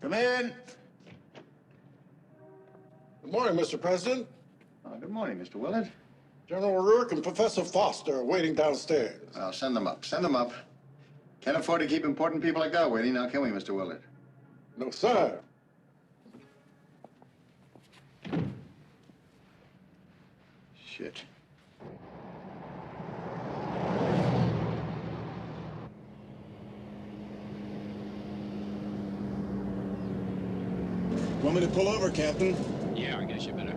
Come in. Good morning, Mr. President. Good morning, Mr. Willard. General O'Rourke and Professor Foster are waiting downstairs. Well, send them up. Send them up. Can't afford to keep important people like that waiting now, can we, Mr. Willard? No, sir. Shit. Want me to pull over, Captain? Yeah, I guess you better.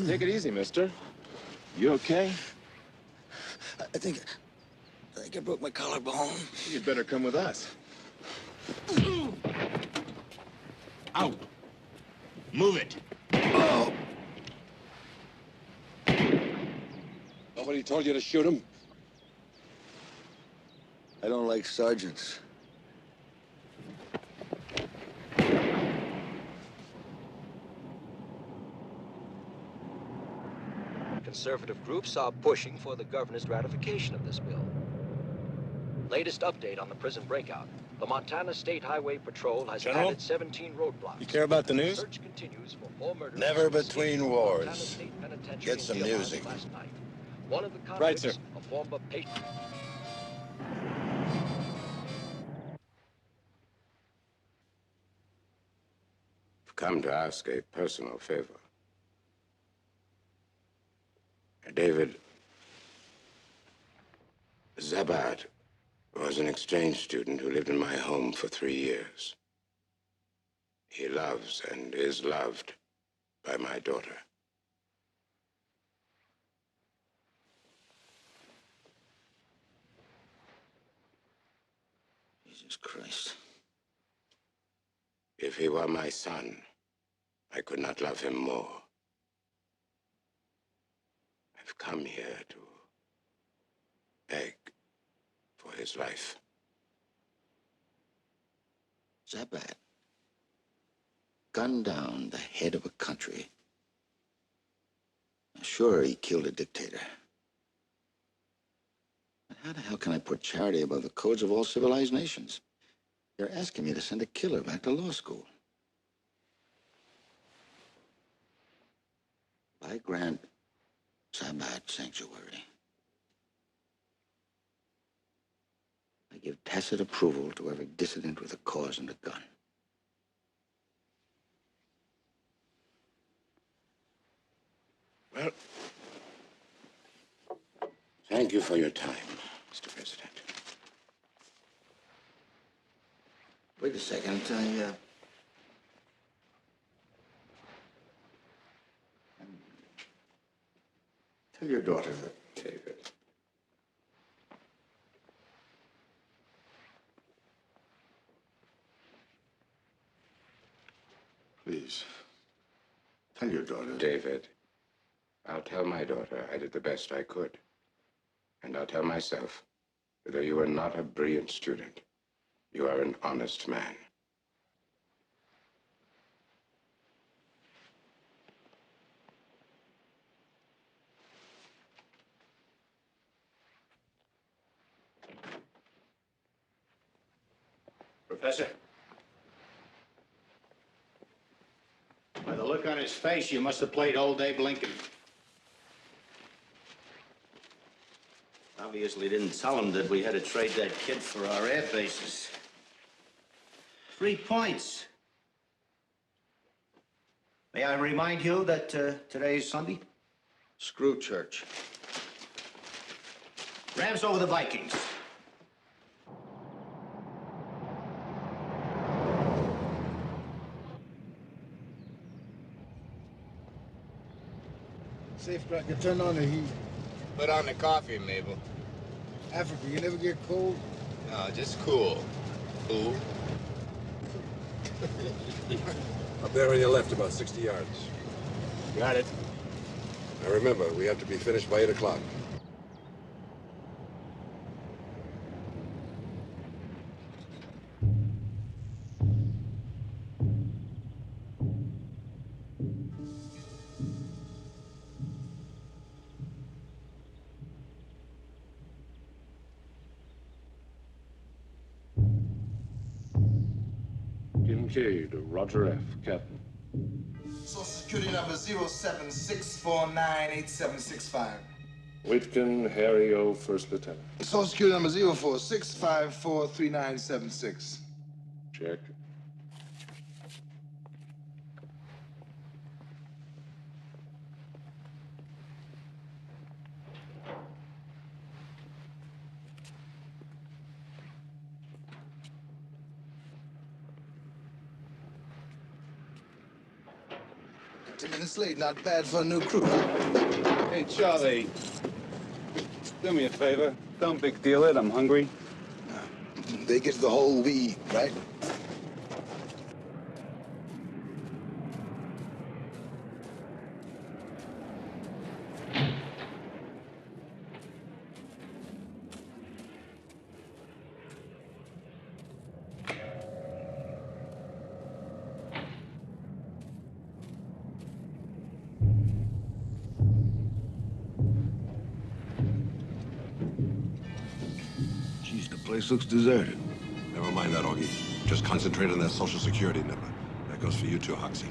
Take it easy, mister. You okay? I think I broke my collarbone. You'd better come with us. Out! Move it! Oh. Nobody told you to shoot him? I don't like sergeants. Conservative groups are pushing for the governor's ratification of this bill. Latest update on the prison breakout. The Montana State Highway Patrol has General? added 17 roadblocks. You care about the news? Search continues for more murders. Never in the between Montana wars. State Penitentiary Get some in Dearborn music. last night. One of the Right, convicts, sir. a former patient. I've come to ask a personal favor. David, Zabat was an exchange student who lived in my home for 3 years. He loves and is loved by my daughter. Jesus Christ. If he were my son, I could not love him more. I've come here to beg for his life. Zabat gunned down the head of a country. Sure, he killed a dictator. But how the hell can I put charity above the codes of all civilized nations? You're asking me to send a killer back to law school. I grant Zabat sanctuary. I give tacit approval to every dissident with a cause and a gun. Well, thank you for your time, Mr. President. Wait a second. Tell your daughter that. David. Please. Tell your daughter. David, I'll tell my daughter I did the best I could. And I'll tell myself that though you are not a brilliant student, you are an honest man. Professor? By the look on his face, you must have played old Abe Lincoln. Obviously didn't tell him that we had to trade that kid for our air bases. 3 points. May I remind you that today is Sunday? Screw church. Rams over the Vikings. Safecracker, turn on the heat. Put on the coffee, Mabel. Africa, you never get cold? No, just cool. Cool. Up there on your left, about 60 yards. Got it. Now remember, we have to be finished by 8 o'clock. Kincaid, Roger F., Captain. Social Security number 076498765. Whitkin, Harry O., First Lieutenant. Social Security number 046543976. Check. Minutes late, not bad for a new crew. Hey, Charlie. Do me a favor. Don't big deal it. I'm hungry. They get the whole we, right? Place looks deserted. Never mind that, Augie. Just concentrate on that Social Security number. That goes for you too, Hoxie.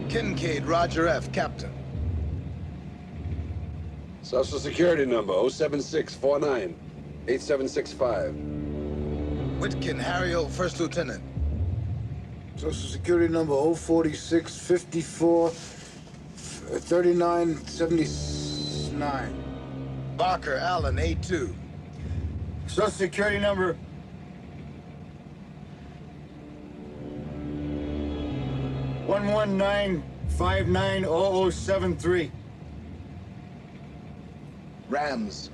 Kincaid, Roger F., Captain. Social Security number 076498765. Whitkin, Harry O., First Lieutenant. Social Security number 04654 3979. Barker, Allen, A2. Social Security number 119590073. Rams.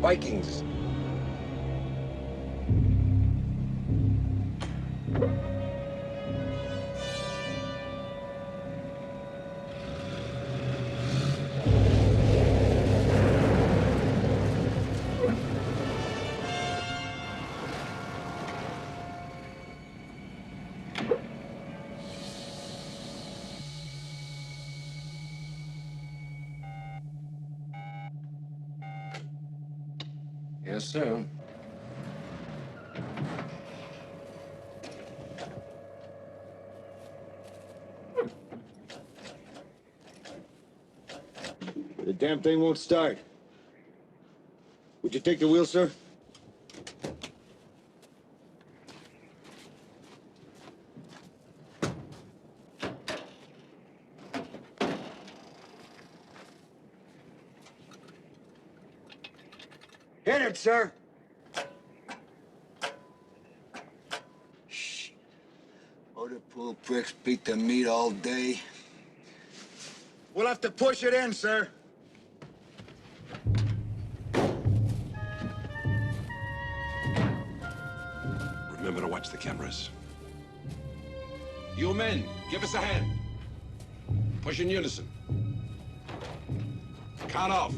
Vikings. Yes, sir. The damn thing won't start. Would you take the wheel, sir? Hit it, sir. Shh. Motor pool pricks beat the meat all day. We'll have to push it in, sir. Remember to watch the cameras. You men, give us a hand. Push in unison. Count off.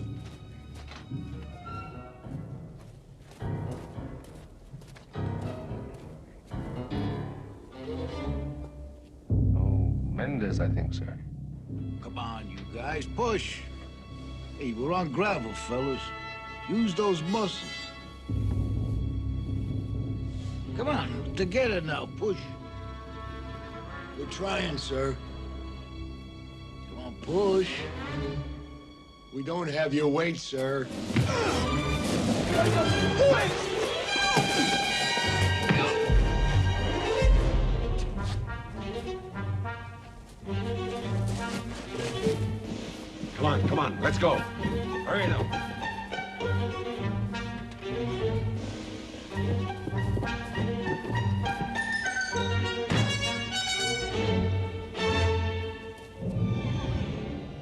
Mendez, I think, sir. Come on, you guys, push. Hey, we're on gravel, fellas. Use those muscles. Come on, together now, push. We're trying, sir. Come on, push. We don't have your weight, sir. Come on, let's go. Hurry now.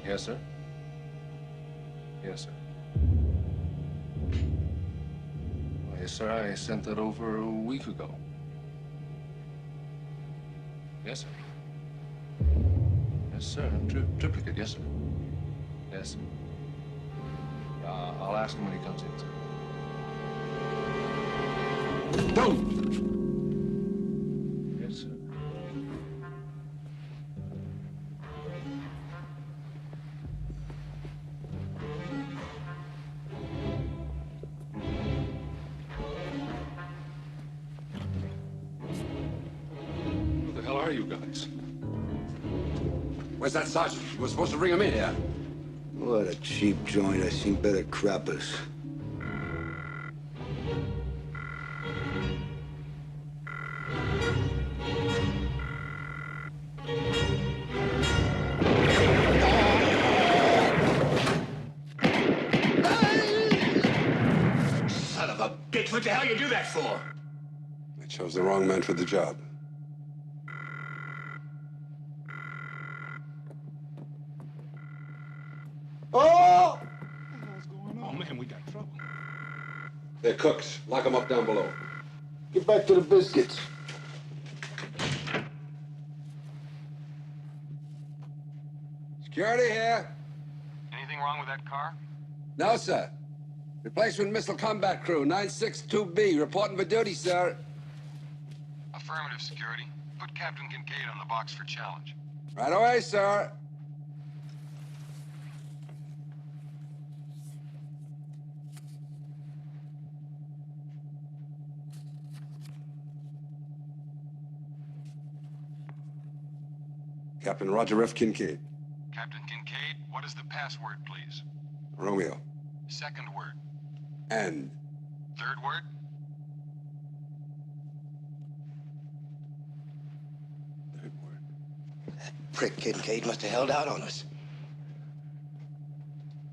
Yes, sir. Yes, sir. Oh, yes, sir. I sent that over a week ago. Yes, sir. Yes, sir. Triplicate, yes, sir. Yes, sir. I'll ask him when he comes in, sir. Don't! Yes, sir. Who the hell are you guys? Where's that sergeant? You were supposed to bring him in here. What a cheap joint. I seen better crappers. Son of a bitch, what the hell you do that for? I chose the wrong man for the job. Oh! Oh, man, we got trouble. They're cooks. Lock them up down below. Get back to the biscuits. Security here. Anything wrong with that car? No, sir. Replacement missile combat crew, 962B, reporting for duty, sir. Affirmative, security. Put Captain Kincaid on the box for challenge. Right away, sir. Captain Roger F. Kincaid. Captain Kincaid, what is the password, please? Romeo. Second word. And. Third word? Third word. Prick Kincaid must have held out on us.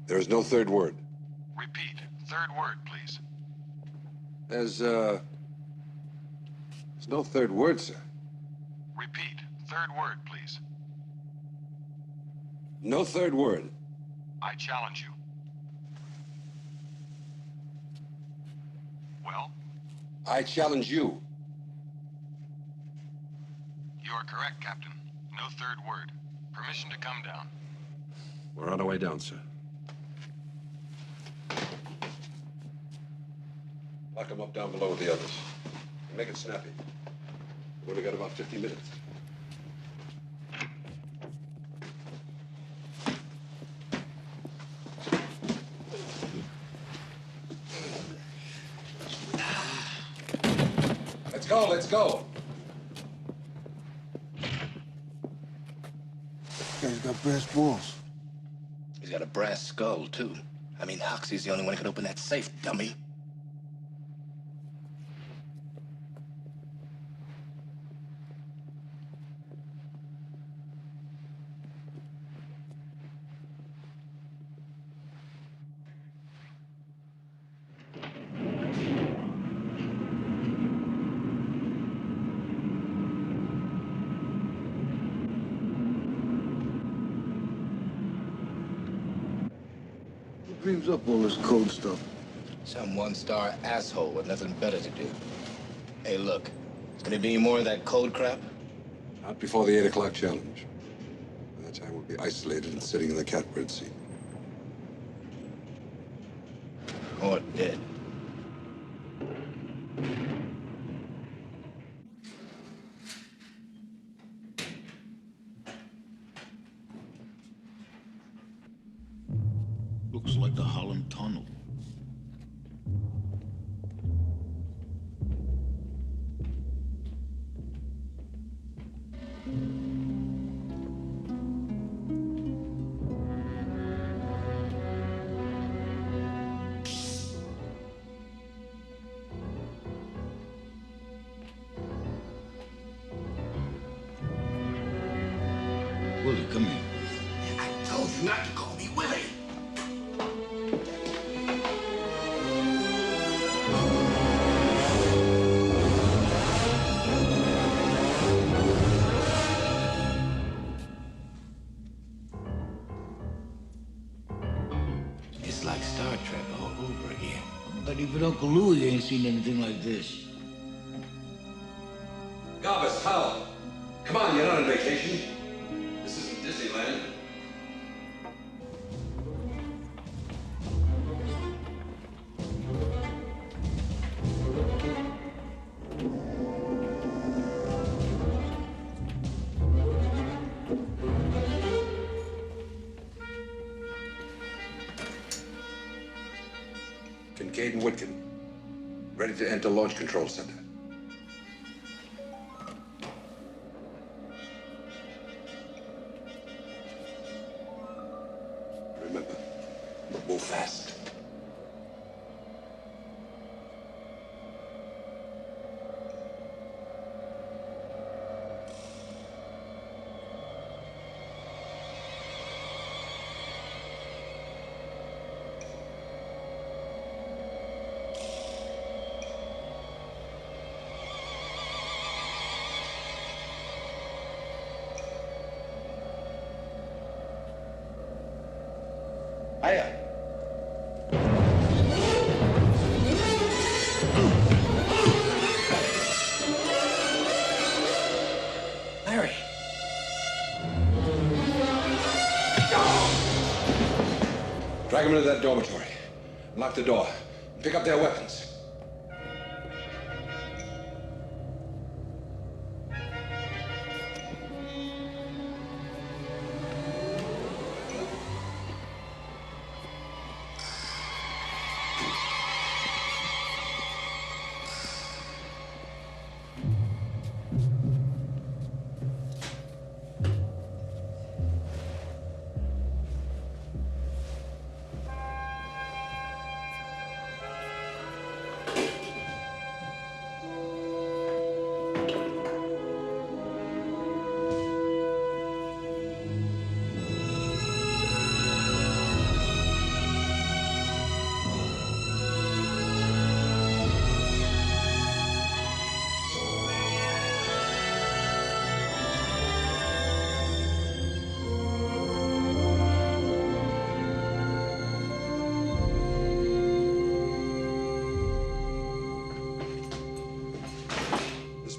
There is no third word. Repeat. Third word, please. There's no third word, sir. Repeat. Third word, please. No third word. I challenge you. Well? I challenge you. You are correct, Captain. No third word. Permission to come down. We're on our way down, sir. Lock them up down below with the others. And make it snappy. We've only got about 50 minutes. go, let's go. Guy's got brass balls. He's got a brass skull, too. I mean, Hoxie's the only one who can open that safe, dummy. Who dreams up all this code stuff? Some one-star asshole with nothing better to do. Hey, look. Gonna be more of that code crap? Not before the 8 o'clock challenge. By that time, we'll be isolated and sitting in the catbird seat. Or dead. Looks like the Holland Tunnel. Willie, come here. I told you not to call me Willie. It's like Star Trek all over again. But even Uncle Louie ain't seen anything like this. Garbus, Hal. Come on, you're not on vacation. This isn't Disneyland. Kincaid and Whitkin, ready to enter Launch Control Center. Remember, move fast. Hiya. Larry. Drag them into that dormitory. Lock the door. And pick up their weapons.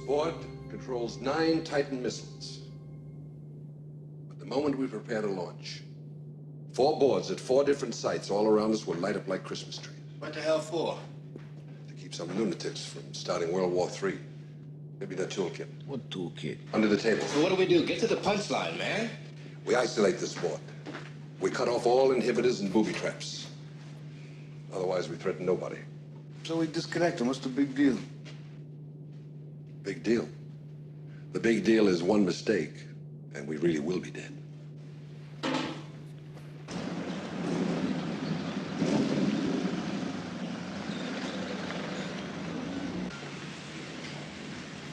Board controls 9 Titan missiles. But the moment we prepare to launch, 4 boards at 4 different sites all around us will light up like Christmas trees. What the hell for? To keep some lunatics from starting World War III. Maybe that toolkit. What toolkit? Under the table. So what do? Get to the punchline, man. We isolate this board. We cut off all inhibitors and booby traps. Otherwise, we threaten nobody. So we disconnect them. What's the big deal? Big deal. The big deal is one mistake, and we really will be dead.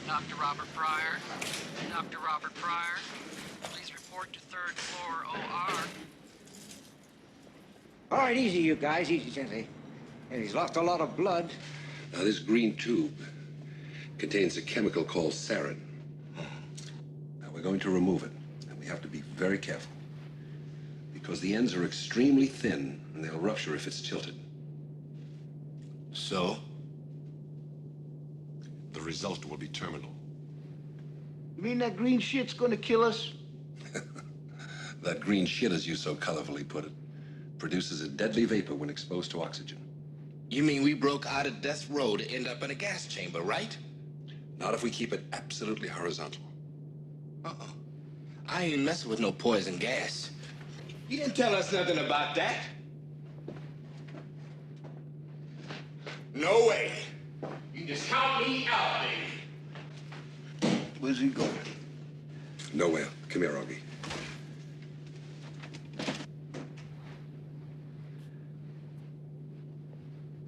Dr. Robert Pryor. Dr. Robert Pryor. Please report to 3rd floor OR. All right, easy, you guys. Easy, gently. And he's lost a lot of blood. Now, this green tube contains a chemical called sarin. Now, we're going to remove it, and we have to be very careful, because the ends are extremely thin, and they'll rupture if it's tilted. So? The result will be terminal. You mean that green shit's gonna kill us? That green shit, as you so colorfully put it, produces a deadly vapor when exposed to oxygen. You mean we broke out of death row to end up in a gas chamber, right? Not if we keep it absolutely horizontal. Uh-uh. I ain't messing with no poison gas. You didn't tell us nothing about that. No way. You just count me out, baby. Where's he going? Nowhere. Come here, Augie.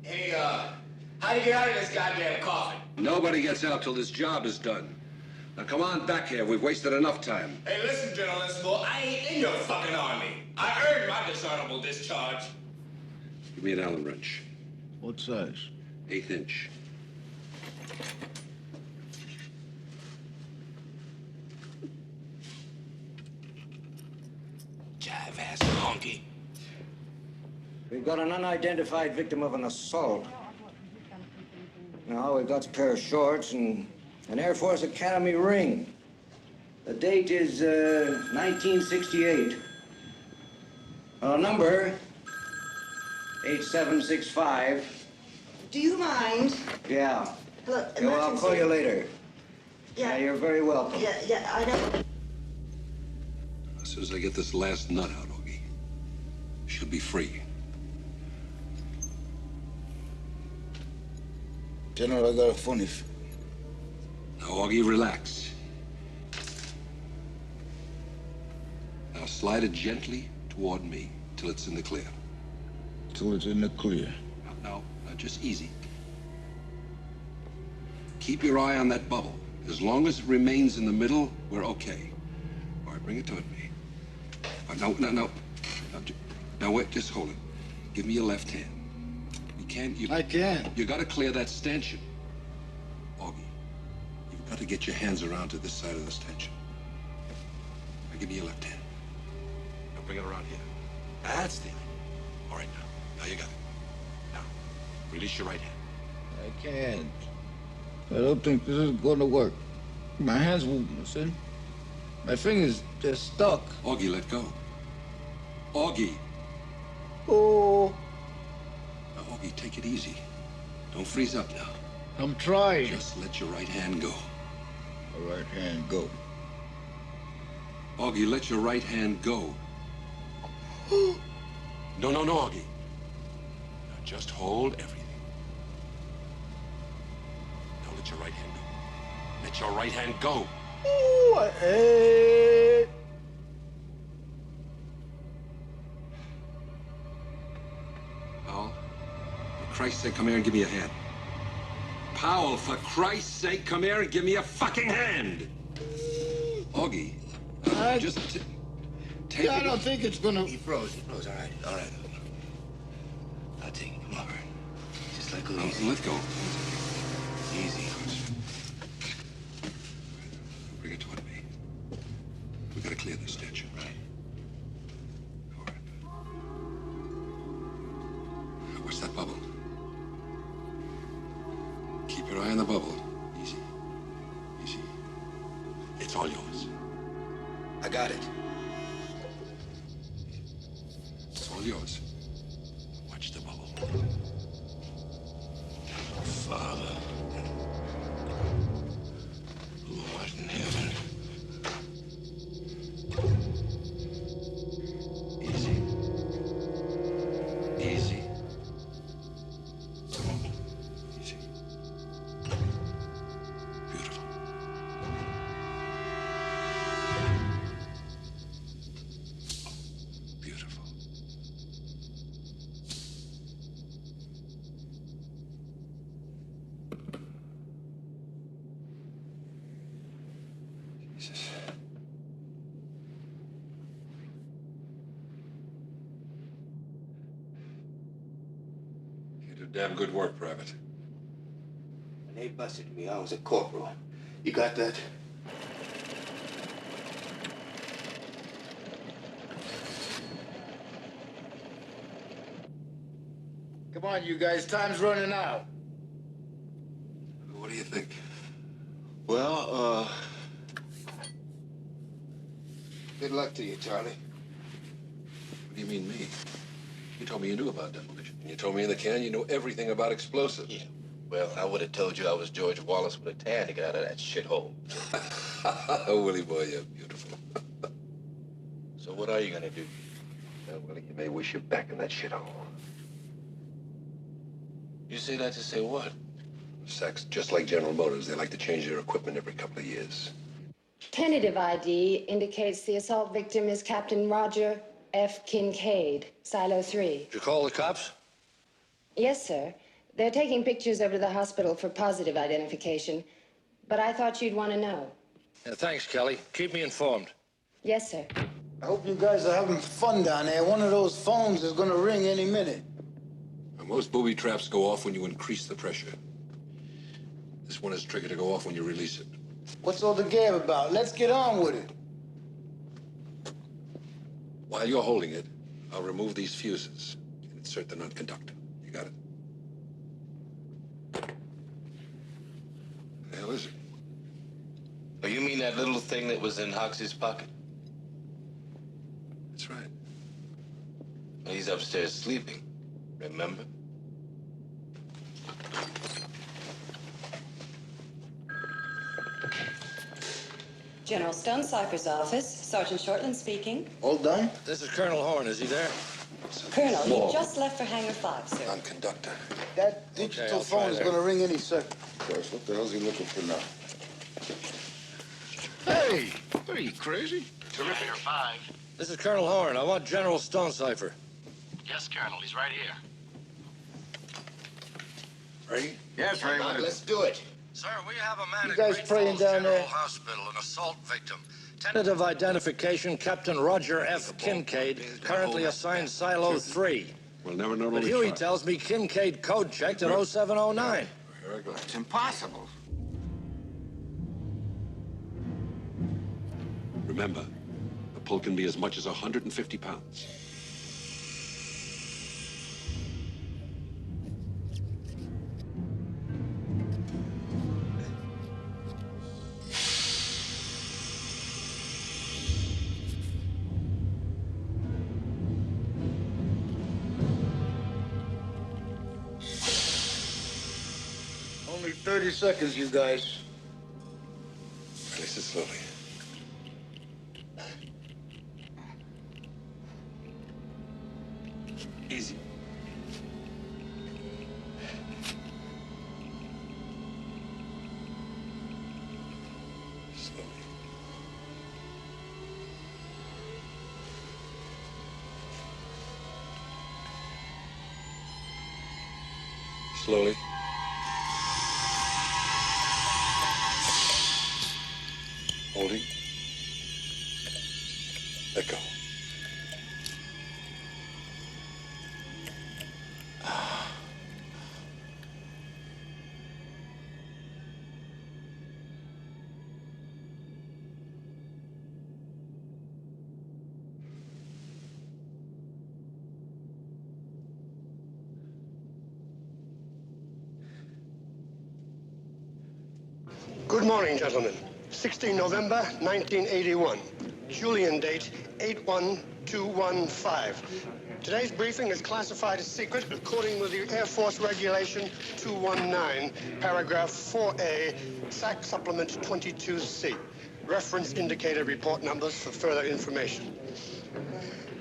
Hey, how do you get out of this goddamn coffin? Nobody gets out till this job is done. Now, come on back here. We've wasted enough time. Hey, listen, Generalissimo, I ain't in your fucking army. I earned my dishonorable discharge. Give me an Allen wrench. What size? 1/8 inch. Jive-ass honky. We've got an unidentified victim of an assault. Now, all we've got's a pair of shorts and an Air Force Academy ring. The date is 1968. Number 8765. Do you mind? Yeah. Look, Yeah, well, I'll call you later. Yeah. You're very welcome. Yeah, I know. As soon as I get this last nut out, Augie, she'll be free. General, I got a funny Now, Augie, relax. Now, slide it gently toward me till it's in the clear. Till it's in the clear. Now, just easy. Keep your eye on that bubble. As long as it remains in the middle, we're okay. All right, bring it toward me. No. Now, wait, just hold it. Give me your left hand. You can't, I can. You gotta clear that stanchion. Augie, you've got to get your hands around to this side of the stanchion. Now, give me your left hand. Now, bring it around here. That's the. All right, now you got it. Now, release your right hand. I can't. I don't think this is gonna work. My hands won't listen. My fingers, they're stuck. Augie, let go. Augie. Oh. Now, Augie, take it easy. Don't freeze up now. I'm trying. Just let your right hand go. My right hand go. Augie, let your right hand go. No, Augie. Now, just hold everything. Now, let your right hand go. Let your right hand go. Ooh, I hate. Powell, for Christ's sake, come here and give me a hand. Powell, for Christ's sake, come here and give me a fucking hand. Augie, just take I don't think it's gonna. He froze. All right. I'll take it. Come on, Burt. Just let go easy. Let go. Easy. Bring it toward me. We gotta clear this statue. Right. All right. What's that bubble? Keep your eye on the bubble. Easy. It's all yours. I got it. It's all yours. Watch the bubble. Father. Lord in heaven. Easy. Easy. Easy. Beautiful. Damn good work, Private. When they busted me, I was a corporal. You got that? Come on, you guys. Time's running out. What do you think? Well, good luck to you, Charlie. What do you mean, me? You told me you knew about demolition. You told me in the can you know everything about explosives. Yeah. Well, I would have told you I was George Wallace with a tan to get out of that shithole. Oh, Willie boy, you're beautiful. So what are you gonna do? Well, Willie, you may wish you're back in that shithole. You say that to say what? Sachs, just like General Motors, they like to change their equipment every couple of years. Tentative ID indicates the assault victim is Captain Roger F. Kincaid, Silo 3. Did you call the cops? Yes, sir. They're taking pictures over to the hospital for positive identification, but I thought you'd want to know. Yeah, thanks, Kelly. Keep me informed. Yes, sir. I hope you guys are having fun down there. One of those phones is gonna ring any minute. Now, most booby traps go off when you increase the pressure. This one is triggered to go off when you release it. What's all the gab about? Let's get on with it. While you're holding it, I'll remove these fuses and insert the non-conductor. You got it? The hell is it? Oh, you mean that little thing that was in Hoxie's pocket? That's right. Well, he's upstairs sleeping, remember? General Stonecipher's office. Sergeant Shortland speaking. All done? This is Colonel Horn. Is he there? Colonel, he just left for Hangar 5, sir. Non-conductor. That digital I'll phone try is there. gonna ring any second. Gosh, what the hell's he looking for now? Hey! What are you, crazy? Hangar 5. This is Colonel Horn. I want General Stonecipher. Yes, Colonel. He's right here. Ready? Yes, Ray. Let's do it. Sir, we have a man You at guys Great praying Falls down General there? Hospital, an assault victim. Tentative identification, Captain Roger F. Kincaid, currently assigned Silo 3. We'll never know. But Huey tells me Kincaid code checked at 0709. Here I go. It's impossible. Remember, the pull can be as much as 150 pounds. Only 30 seconds, you guys. Release it slowly. Easy. Slowly. Slowly. Holding. Let go. Good morning, gentlemen. 16 November, 1981. Julian date 81215. Today's briefing is classified as secret according with the Air Force Regulation 219, paragraph 4A, SAC Supplement 22C. Reference indicated report numbers for further information.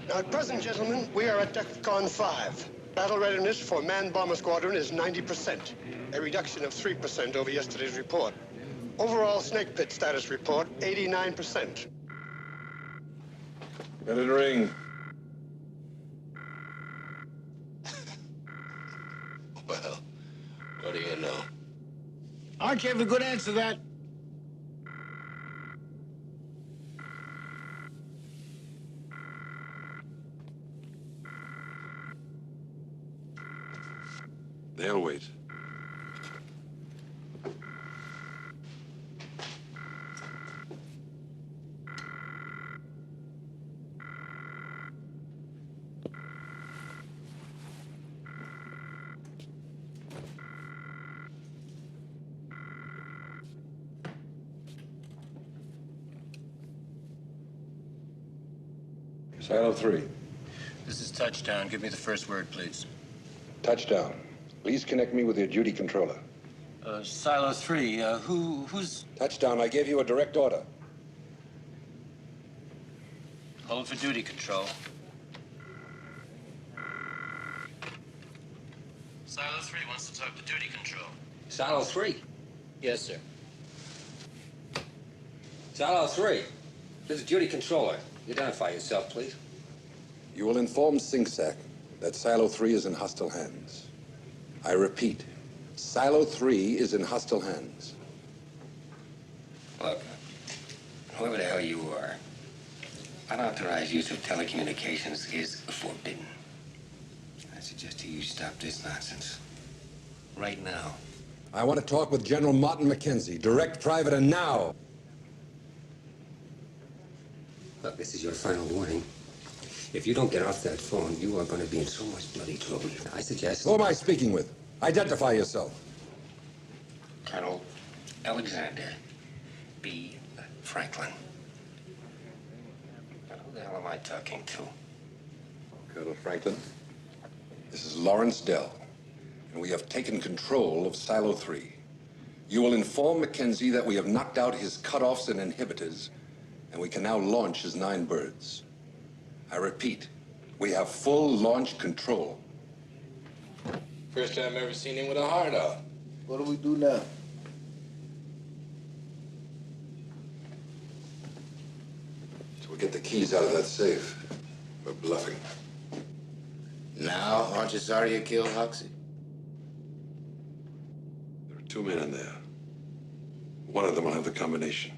Now, at present, gentlemen, we are at DEFCON 5. Battle readiness for manned bomber squadron is 90%, a reduction of 3% over yesterday's report. Overall snake pit status report, 89%. Let it ring. Well, what do you know? Aren't you ever good answer that? They'll wait. Silo 3. This is touchdown. Give me the first word, please. Touchdown. Please connect me with your duty controller. Silo 3, who's... Touchdown, I gave you a direct order. Hold for duty control. Silo 3 wants to talk to duty control. Silo 3? Yes, sir. Silo 3. This is duty controller. Identify yourself, please. You will inform SingSac that Silo 3 is in hostile hands. I repeat, Silo 3 is in hostile hands. Look, whoever the hell you are, unauthorized use of telecommunications is forbidden. I suggest to you stop this nonsense. Right now. I want to talk with General Martin McKenzie, direct, private, and now. Look, this is your final warning. If you don't get off that phone, you are going to be in so much bloody trouble. I suggest... Who am I speaking with? Identify yourself. Colonel Alexander B. Franklin. Now, who the hell am I talking to? Colonel Franklin, this is Lawrence Dell, and we have taken control of Silo 3. You will inform McKenzie that we have knocked out his cutoffs and inhibitors, and we can now launch his 9 birds. I repeat, we have full launch control. First time I've ever seen him with a heart out. What do we do now? So we get the keys out of that safe. We're bluffing. Now, aren't you sorry you killed Huxley? There are 2 men in there. One of them will have the combination.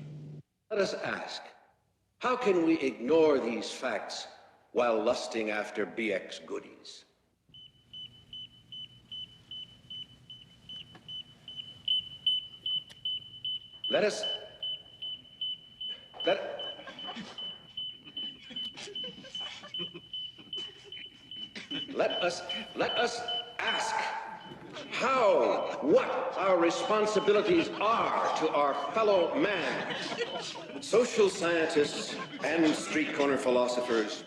Let us ask, how can we ignore these facts while lusting after BX goodies? Let us ask how, what our responsibilities are to our fellow man, social scientists and street corner philosophers.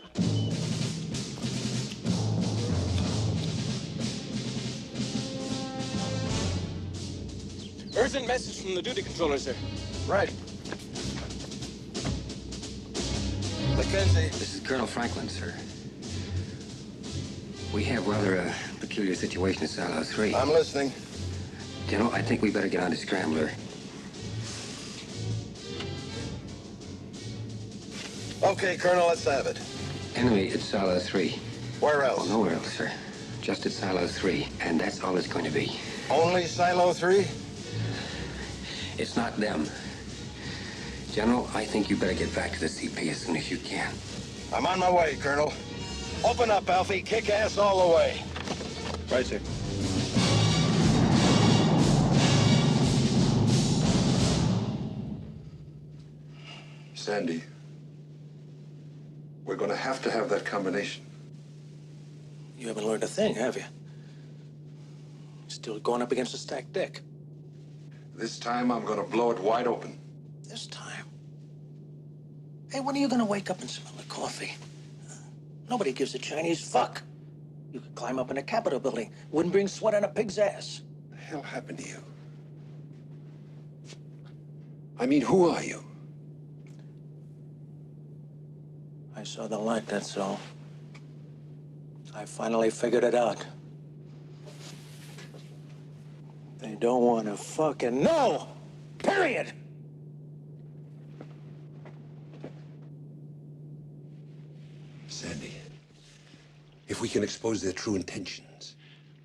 Urgent message from the duty controller, sir. Right. Mackenzie. This is Colonel Franklin, sir. We have rather a peculiar situation at Silo 3. I'm listening. General, I think we better get on the scrambler. Okay, Colonel, let's have it. Enemy at Silo 3. Where else? Well, nowhere else, sir. Just at Silo 3, and that's all it's going to be. Only Silo 3? It's not them. General, I think you better get back to the CP as soon as you can. I'm on my way, Colonel. Open up, Alfie. Kick ass all the way. Right, sir. Sandy, we're going to have that combination. You haven't learned a thing, have you? Still going up against a stacked deck. This time, I'm going to blow it wide open. This time? Hey, when are you gonna wake up and smell the coffee? Nobody gives a Chinese fuck. You could climb up in a Capitol building. Wouldn't bring sweat on a pig's ass. What the hell happened to you? I mean, who are you? I saw the light, that's all. I finally figured it out. They don't want to fucking know! Period! Sandy, if we can expose their true intentions,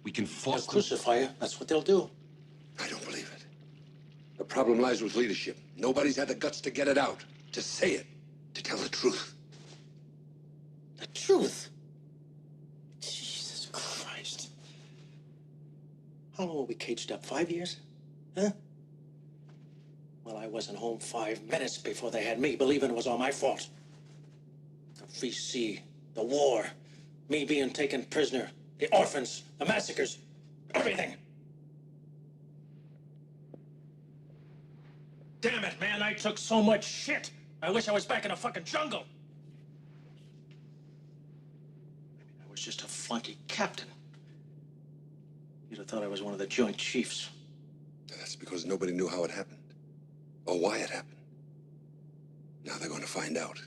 we can force They'll crucify you. That's what they'll do. I don't believe it. The problem lies with leadership. Nobody's had the guts to get it out, to say it, to tell the truth. The truth? Jesus Christ. How long were we caged up? 5 years? Huh? Well, I wasn't home 5 minutes before they had me believing it was all my fault. The VC, the war, me being taken prisoner, the orphans, the massacres, everything. Damn it, man, I took so much shit. I wish I was back in a fucking jungle. I was just a flunky captain. You'd have thought I was one of the Joint Chiefs. That's because nobody knew how it happened. Or why it happened. Now they're going to find out.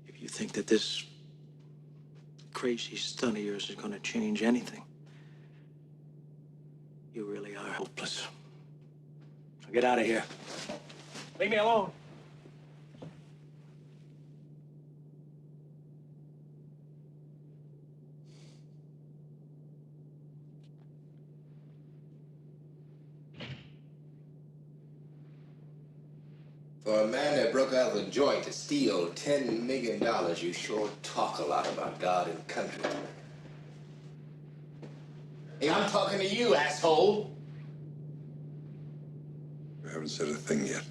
If you think that this crazy stunt of yours is going to change anything, you really are hopeless. So get out of here. Leave me alone. For a man that broke out of the joint to steal $10 million, you sure talk a lot about God and country. Hey, I'm talking to you, asshole. I haven't said a thing yet.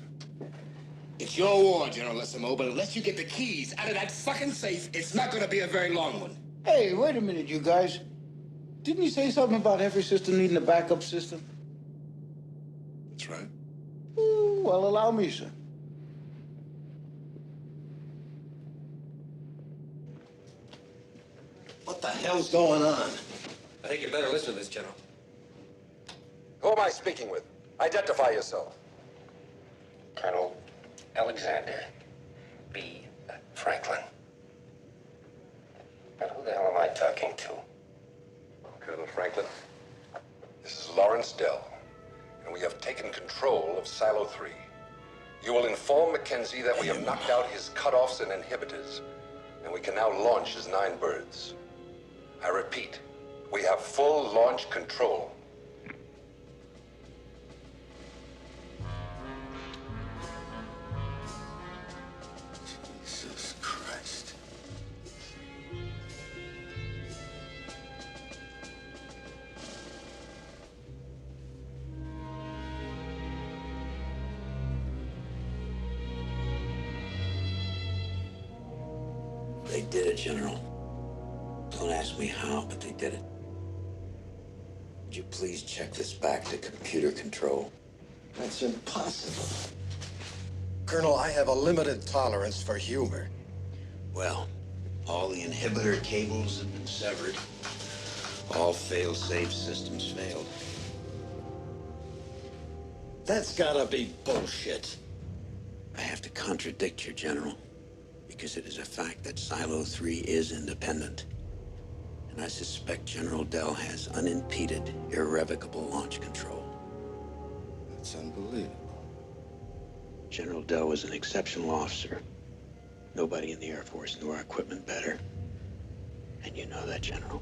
It's your war, Generalissimo, but unless you get the keys out of that fucking safe, it's not gonna be a very long one. Hey, wait a minute, you guys. Didn't you say something about every system needing a backup system? That's right. Well, allow me, sir. What the hell's going on? I think you better listen to this, General. Who am I speaking with? Identify yourself. Colonel Alexander B. Franklin. But who the hell am I talking to? Colonel Franklin, this is Lawrence Dell, and we have taken control of Silo 3. You will inform Mackenzie that we have knocked out his cutoffs and inhibitors, and we can now launch his 9 birds. I repeat, we have full launch control. Jesus Christ. They did it, General. Don't ask me how, but they did it. Would you please check this back to computer control? That's impossible. Colonel, I have a limited tolerance for humor. Well, all the inhibitor cables have been severed. All fail-safe systems failed. That's gotta be bullshit. I have to contradict you, General, because it is a fact that Silo 3 is independent. And I suspect General Dell has unimpeded, irrevocable launch control. That's unbelievable. General Dell was an exceptional officer. Nobody in the Air Force knew our equipment better. And you know that, General.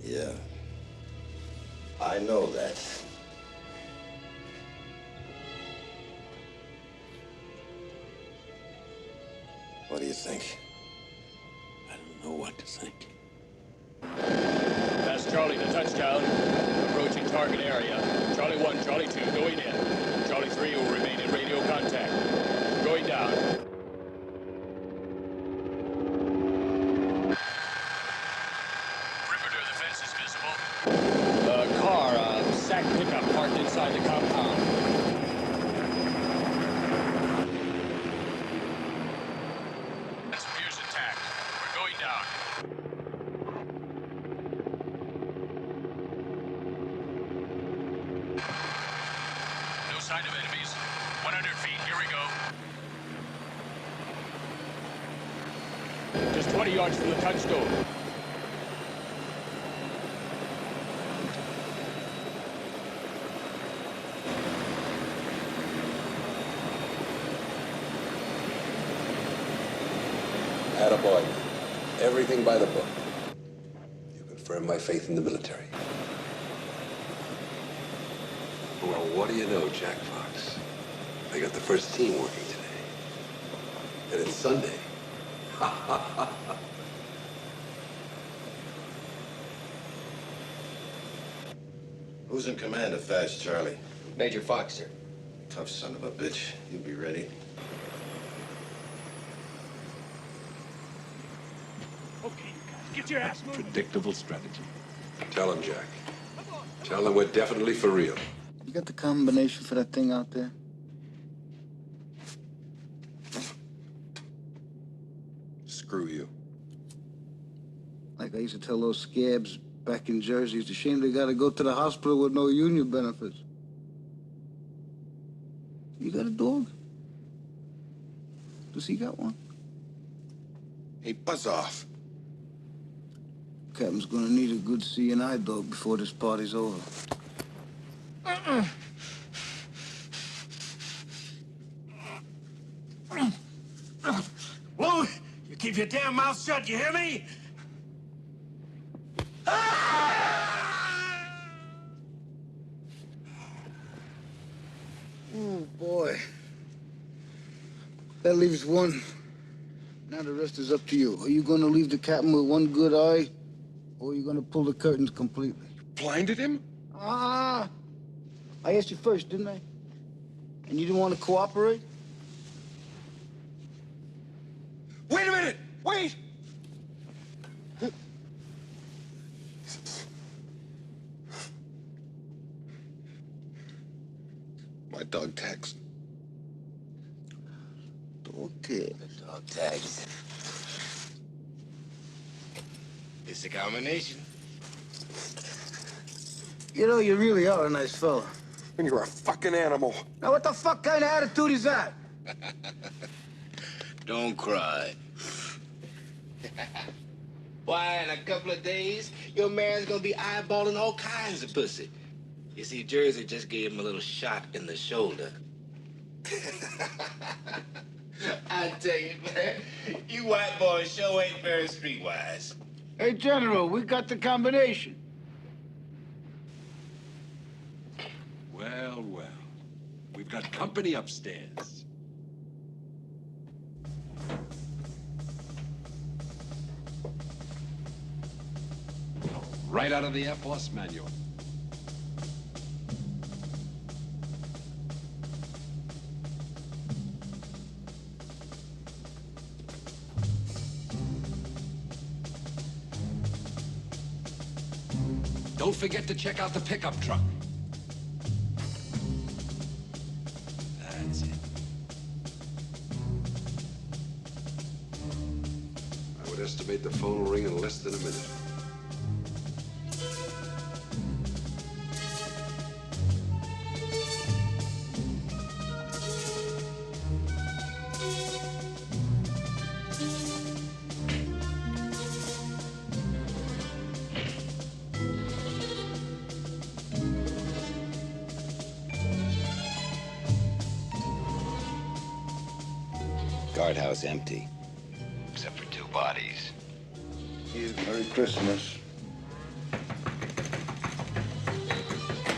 Yeah. I know that. What do you think? I don't know what to think. That's Charlie to touchdown. Approaching target area. Charlie 1, Charlie 2 going in. Charlie 3 will remain in radio contact. Going down. Perimeter of the fence is visible. A car, sack pickup parked inside the compound. This appears intact. We're going down. No sign of enemies. 100 feet, here we go. Just 20 yards from the touchstone. Attaboy. Everything by the book. You confirm my faith in the military. Well, what do you know, Jack Fox? I got the first team working today. And it's Sunday. Who's in command of Fast Charlie? Major Fox, sir. Tough son of a bitch. You'll be ready. Okay, you guys, get your ass moving. Predictable strategy. Tell him, Jack. Tell him we're definitely for real. You got the combination for that thing out there? Screw you. Like I used to tell those scabs back in Jersey, it's a shame they gotta go to the hospital with no union benefits. You got a dog? Does he got one? Hey, buzz off. Captain's gonna need a good C&I dog before this party's over. Louie, you keep your damn mouth shut, you hear me? Oh, boy. That leaves one. Now the rest is up to you. Are you gonna leave the captain with one good eye, or are you gonna pull the curtains completely? Blinded him? Ah! I asked you first, didn't I? And you didn't want to cooperate? Wait a minute! Wait! My dog tags. Okay. Dog tags. It's a combination. You know, you really are a nice fella. And you're a fucking animal. Now, what the fuck kind of attitude is that? Don't cry. Why, in a couple of days, your man's gonna be eyeballing all kinds of pussy. You see, Jersey just gave him a little shot in the shoulder. I tell you, man, you white boys sure ain't very streetwise. Hey, General, we got the combination. Well, well. We've got company upstairs. Right out of the Air Force manual. Don't forget to check out the pickup truck. That's it. I would estimate the phone will ring in less than a minute. Guardhouse empty. Except for 2 bodies. Merry Christmas.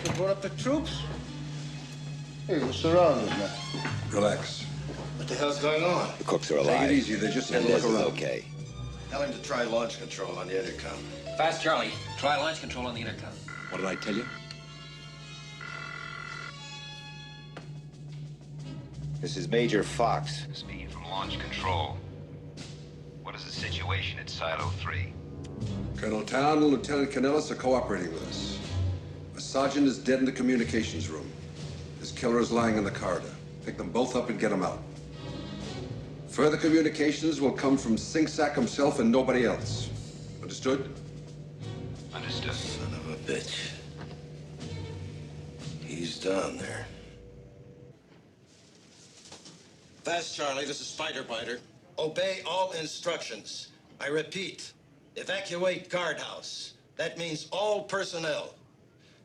You brought up the troops? Hey, we're surrounded now. Relax. What the hell's going on? The cooks are Take alive. it easy. They just had to look around. Okay. Tell him to try launch control on the intercom. Fast Charlie, try launch control on the intercom. What did I tell you? This is Major Fox. Speaking from launch control. What is the situation at Silo 3? Colonel Town and Lieutenant Canellis are cooperating with us. A sergeant is dead in the communications room. His killer is lying in the corridor. Pick them both up and get them out. Further communications will come from Sink Sack himself and nobody else. Understood? Understood. Son of a bitch. He's down there. Fast Charlie, this is Spider Biter. Obey all instructions. I repeat, evacuate guardhouse. That means all personnel.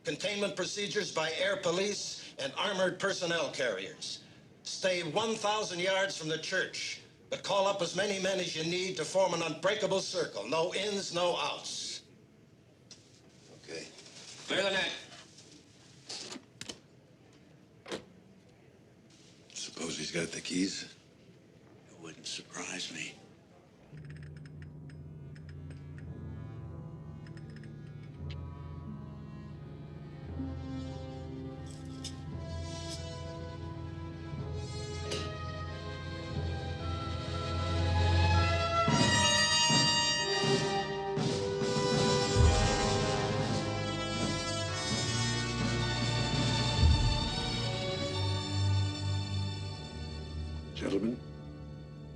Containment procedures by air police and armored personnel carriers. Stay 1,000 yards from the church, but call up as many men as you need to form an unbreakable circle. No ins, no outs. Okay. Clear the net. Suppose he's got the keys? It wouldn't surprise me. Gentlemen,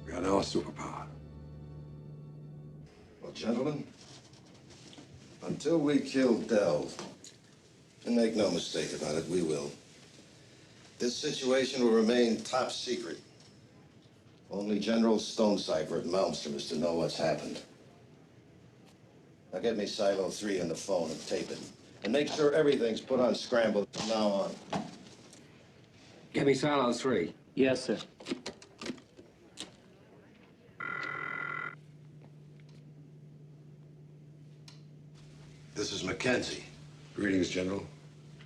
we are now a superpower. Well, gentlemen, until we kill Dell, and make no mistake about it, we will, this situation will remain top secret. Only General Stonecipher at Malmstrom is to know what's happened. Now get me Silo 3 on the phone and tape it. And make sure everything's put on scramble from now on. Get me Silo 3. Yes, sir. This is Mackenzie. Greetings, General.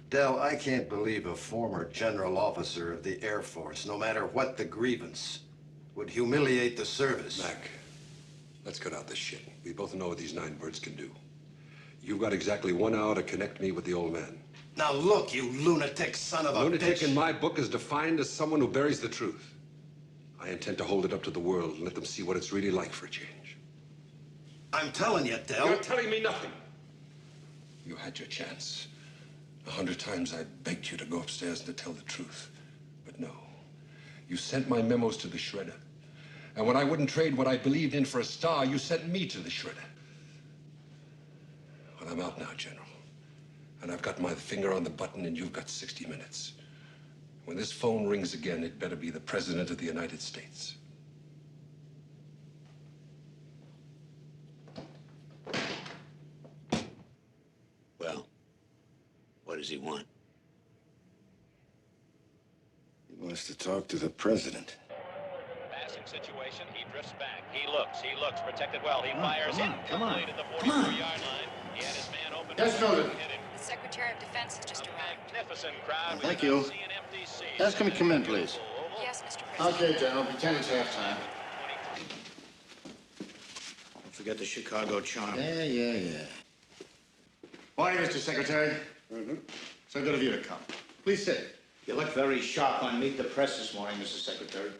Dell, I can't believe a former general officer of the Air Force, no matter what the grievance, would humiliate the service. Mac, let's cut out this shit. We both know what these 9 birds can do. You've got exactly 1 hour to connect me with the old man. Now look, you lunatic son of a Lunatic bitch. in my book is defined as someone who buries the truth. I intend to hold it up to the world and let them see what it's really like for a change. I'm telling you, Dell. You're telling me nothing. You had your chance. 100 times I begged you to go upstairs and to tell the truth. But no. You sent my memos to the shredder. And when I wouldn't trade what I believed in for a star, you sent me to the shredder. Well, I'm out now, General. And I've got my finger on the button, and you've got 60 minutes. When this phone rings again, it better be the President of the United States. Well, what does he want? He wants to talk to the President. Passing situation, he drifts back. He looks, protected well. He fires come on. at the 44-yard line. He had his man open. Yes, President. The Secretary of Defense has just arrived. Magnificent crowd. Thank you. Ask him to come in, please. Yes, Mr. President. Okay, General. Pretend it's halftime. Don't forget the Chicago charm. Yeah. Morning, Mr. Secretary. So good of you to come. Please sit. You look very sharp on Meet the Press this morning, Mr. Secretary.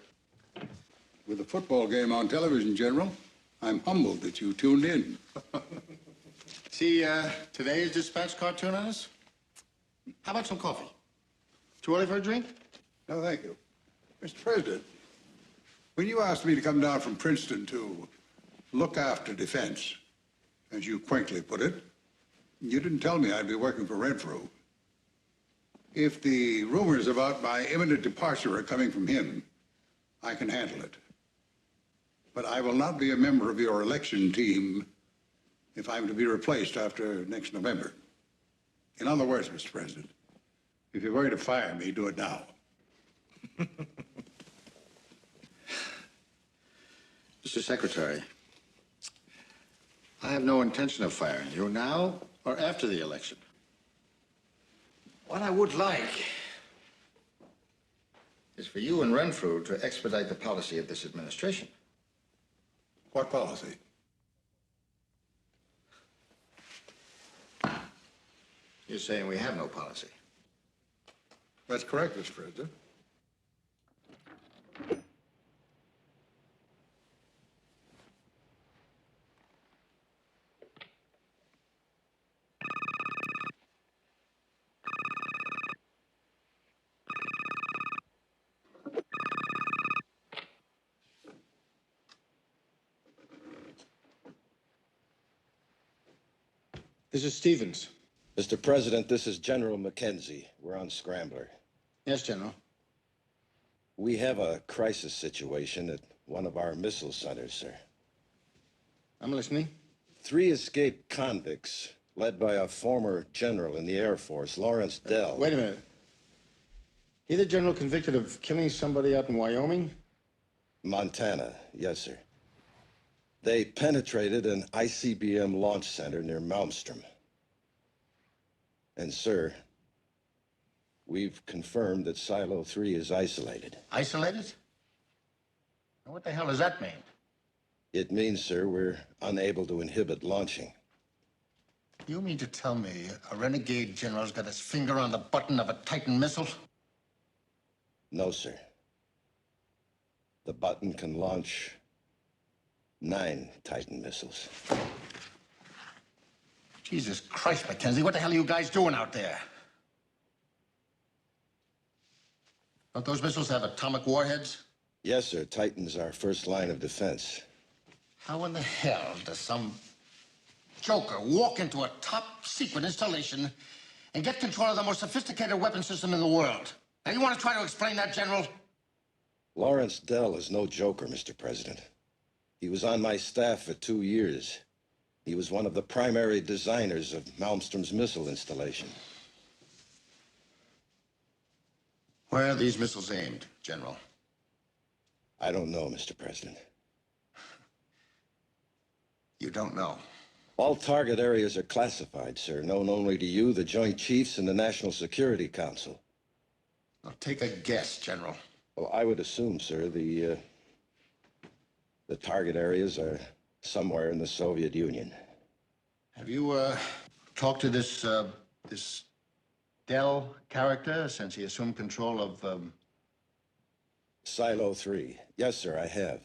With the football game on television, General, I'm humbled that you tuned in. See today's dispatch cartoon on us? How about some coffee? Too early for a drink? No, thank you. Mr. President, when you asked me to come down from Princeton to look after defense, as you quaintly put it, you didn't tell me I'd be working for Renfrew. If the rumors about my imminent departure are coming from him, I can handle it. But I will not be a member of your election team if I'm to be replaced after next November. In other words, Mr. President, if you're going to fire me, do it now. Mr. Secretary, I have no intention of firing you now or after the election. What I would like is for you and Renfrew to expedite the policy of this administration. What policy? You're saying we have no policy. That's correct, Mr. President. This is Stevens. Mr. President, this is General Mackenzie. We're on Scrambler. Yes, General. We have a crisis situation at one of our missile centers, sir. I'm listening. 3 escaped convicts, led by a former general in the Air Force, Lawrence Dell. Wait a minute. He the general convicted of killing somebody out in Wyoming? Montana, yes, sir. They penetrated an ICBM launch center near Malmstrom. And, sir, we've confirmed that Silo 3 is isolated. Isolated? Now, what the hell does that mean? It means, sir, we're unable to inhibit launching. You mean to tell me a renegade general's got his finger on the button of a Titan missile? No, sir. The button can launch 9 Titan missiles. Jesus Christ, Mackenzie, what the hell are you guys doing out there? Don't those missiles have atomic warheads? Yes, sir. Titan's our first line of defense. How in the hell does some joker walk into a top-secret installation and get control of the most sophisticated weapon system in the world? Now, you want to try to explain that, General? Lawrence Dell is no joker, Mr. President. He was on my staff for 2 years. He was one of the primary designers of Malmstrom's missile installation. Where are these missiles aimed, General? I don't know, Mr. President. You don't know? All target areas are classified, sir, known only to you, the Joint Chiefs, and the National Security Council. Now, take a guess, General. Well, I would assume, sir, the target areas are somewhere in the Soviet Union. Have you, talked to this Dell character since he assumed control of, Silo 3. Yes, sir, I have.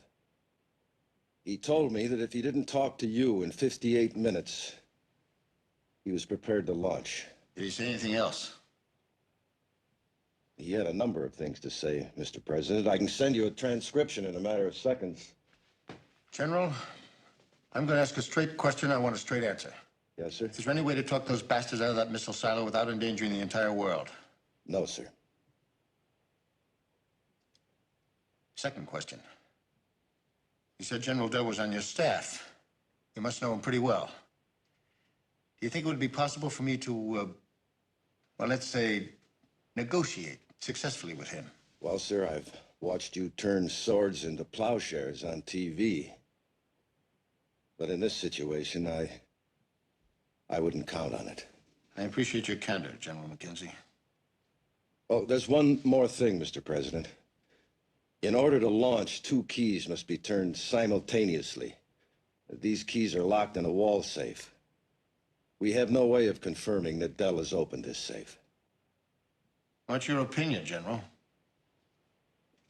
He told me that if he didn't talk to you in 58 minutes, he was prepared to launch. Did he say anything else? He had a number of things to say, Mr. President. I can send you a transcription in a matter of seconds. General, I'm going to ask a straight question. I want a straight answer. Yes, sir? Is there any way to talk those bastards out of that missile silo without endangering the entire world? No, sir. Second question. You said General Dell was on your staff. You must know him pretty well. Do you think it would be possible for me to, well, let's say, negotiate successfully with him? Well, sir, I've watched you turn swords into plowshares on TV. But in this situation, I wouldn't count on it. I appreciate your candor, General Mackenzie. Oh, there's one more thing, Mr. President. In order to launch, 2 keys must be turned simultaneously. These keys are locked in a wall safe. We have no way of confirming that Dell has opened this safe. What's your opinion, General?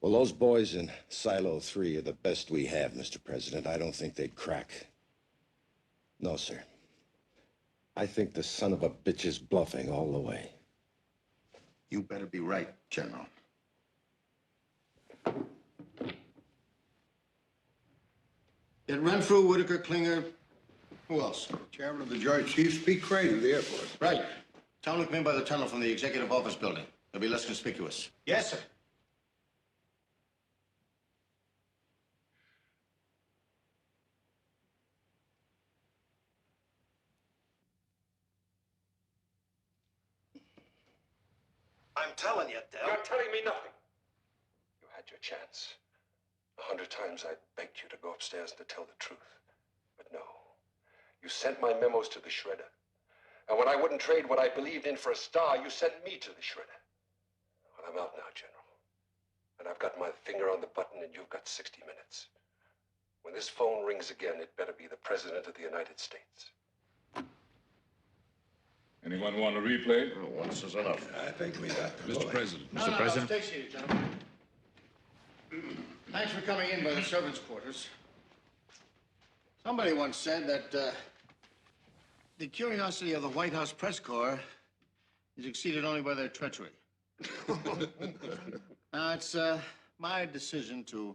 Well, those boys in Silo 3 are the best we have, Mr. President. I don't think they'd crack. No, sir. I think the son of a bitch is bluffing all the way. You better be right, General. Did Renfrew, Whitaker, Klinger, who else? Chairman of the Joint Chiefs, Pete Crane of the Air Force. Right. Tell him to come in by the tunnel from the executive office building. It'll be less conspicuous. Yes, sir. I'm telling you, Dell. You're telling me nothing. You had your chance. 100 times I begged you to go upstairs and to tell the truth. But no. You sent my memos to the shredder. And when I wouldn't trade what I believed in for a star, you sent me to the shredder. Well, I'm out now, General. And I've got my finger on the button, and you've got 60 minutes. When this phone rings again, it better be the President of the United States. Anyone want a replay? Once is enough. I think we got Mr. President. No, stay seated, gentlemen. Thanks for coming in by the servants' quarters. Somebody once said that the curiosity of the White House press corps is exceeded only by their treachery. Now, it's my decision to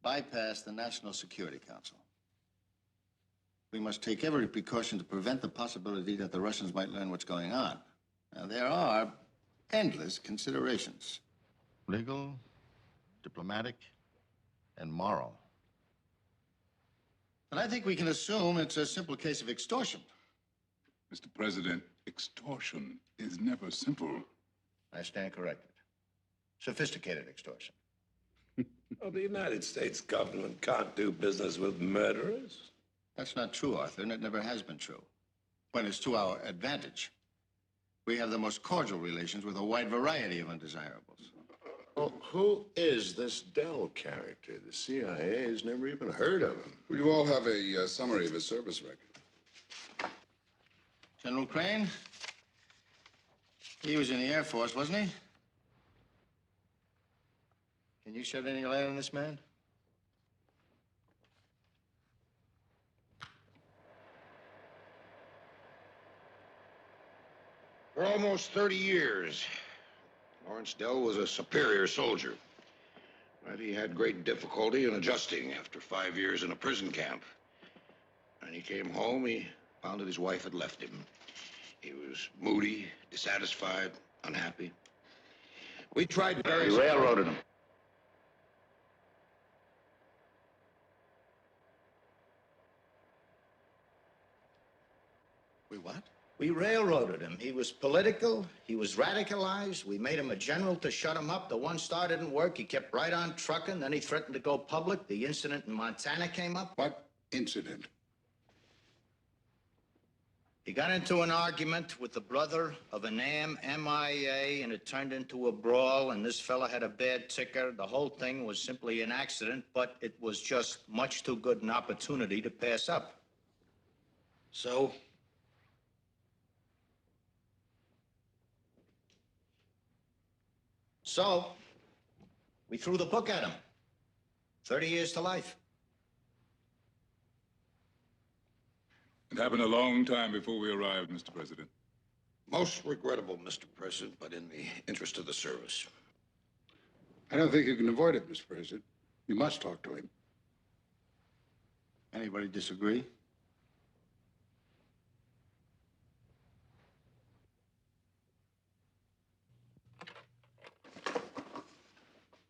bypass the National Security Council. We must take every precaution to prevent the possibility that the Russians might learn what's going on. Now, there are endless considerations. Legal, diplomatic, and moral. And I think we can assume it's a simple case of extortion. Mr. President, extortion is never simple. I stand corrected. Sophisticated extortion. Well, the United States government can't do business with murderers. That's not true, Arthur, and it never has been true. When it's to our advantage. We have the most cordial relations with a wide variety of undesirables. Well, who is this Dell character? The CIA has never even heard of him. Well, you all have a summary of his service record. General Crane? He was in the Air Force, wasn't he? Can you shed any light on this man? For almost 30 years, Lawrence Dell was a superior soldier. But he had great difficulty in adjusting after 5 years in a prison camp. When he came home, he found that his wife had left him. He was moody, dissatisfied, unhappy. We tried various... You railroaded him. We what? We railroaded him. He was political. He was radicalized. We made him a general to shut him up. The one star didn't work. He kept right on trucking. Then he threatened to go public. The incident in Montana came up. What incident? He got into an argument with the brother of an MIA, and it turned into a brawl, and this fella had a bad ticker. The whole thing was simply an accident, but it was just much too good an opportunity to pass up. So... we threw the book at him. 30 years to life. It happened a long time before we arrived, Mr. President. Most regrettable, Mr. President, but in the interest of the service. I don't think you can avoid it, Mr. President. You must talk to him. Anybody disagree?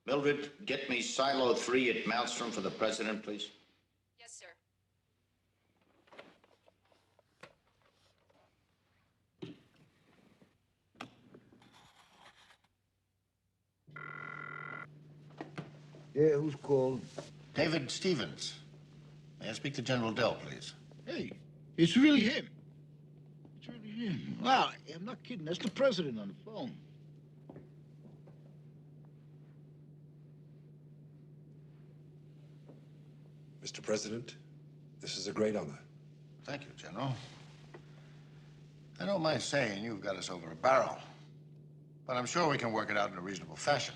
Mildred, get me Silo 3 at Maelstrom for the president, please. Yes, sir. Yeah, who's called? David Stevens. May I speak to General Dell, please? Hey, it's really him. It's really him. Wow, I'm not kidding. That's the president on the phone. Mr. President, this is a great honor. Thank you, General. I don't mind saying you've got us over a barrel, but I'm sure we can work it out in a reasonable fashion.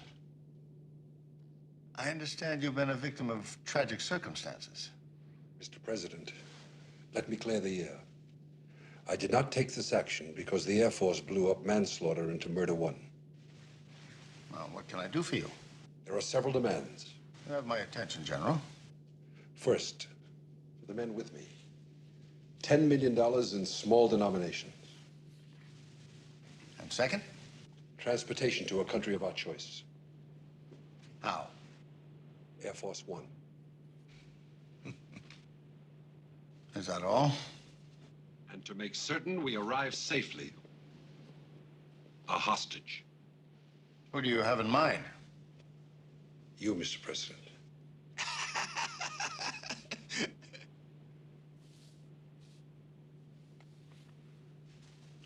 I understand you've been a victim of tragic circumstances. Mr. President, let me clear the air. I did not take this action because the Air Force blew up manslaughter into Murder 1. Well, what can I do for you? There are several demands. You have my attention, General. First, for the men with me, $10 million in small denominations. And second? Transportation to a country of our choice. How? Air Force One. Is that all? And to make certain we arrive safely, a hostage. Who do you have in mind? You, Mr. President.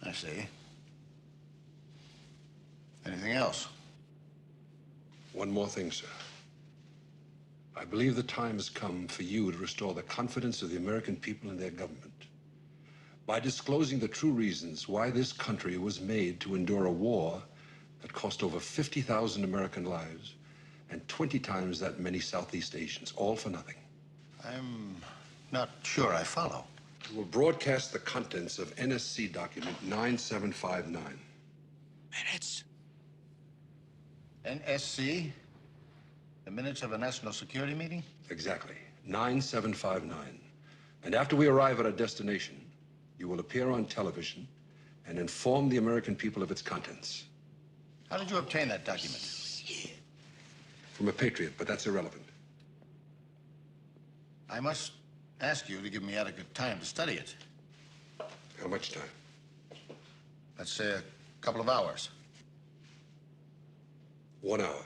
I see. Anything else? One more thing, sir. I believe the time has come for you to restore the confidence of the American people in their government by disclosing the true reasons why this country was made to endure a war that cost over 50,000 American lives and 20 times that many Southeast Asians, all for nothing. I'm not sure I follow. You will broadcast the contents of NSC document 9759. Minutes? NSC? The minutes of a national security meeting? Exactly. 9759. And after we arrive at our destination, you will appear on television and inform the American people of its contents. How did you obtain that document? From a patriot, but that's irrelevant. I must ask you to give me adequate time to study it. How much time? Let's say a couple of hours. 1 hour.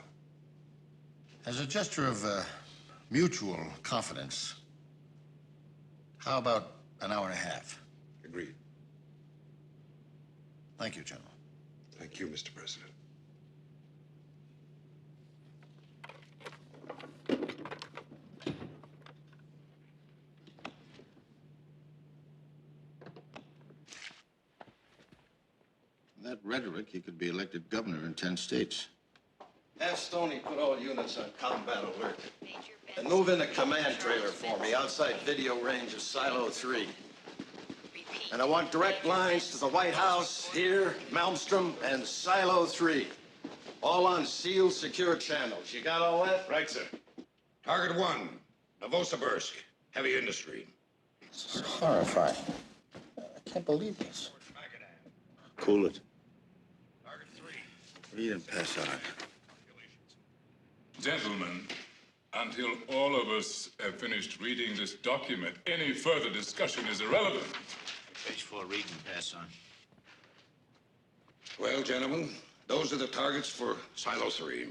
As a gesture of mutual confidence, how about an hour and a half? Agreed. Thank you, General. Thank you, Mr. President. That rhetoric, he could be elected governor in 10 states. Have Stoney put all units on combat alert. And move in a command trailer for me outside video range of Silo 3. And I want direct lines to the White House, here, Malmstrom, and Silo 3. All on sealed, secure channels. You got all that? Right, sir. Target 1, Novosibirsk, heavy industry. This is horrifying. I can't believe this. Cool it. Target 3. Read and pass on. Gentlemen, until all of us have finished reading this document, any further discussion is irrelevant. Page 4, read and pass on. Well, gentlemen, those are the targets for Silo 3.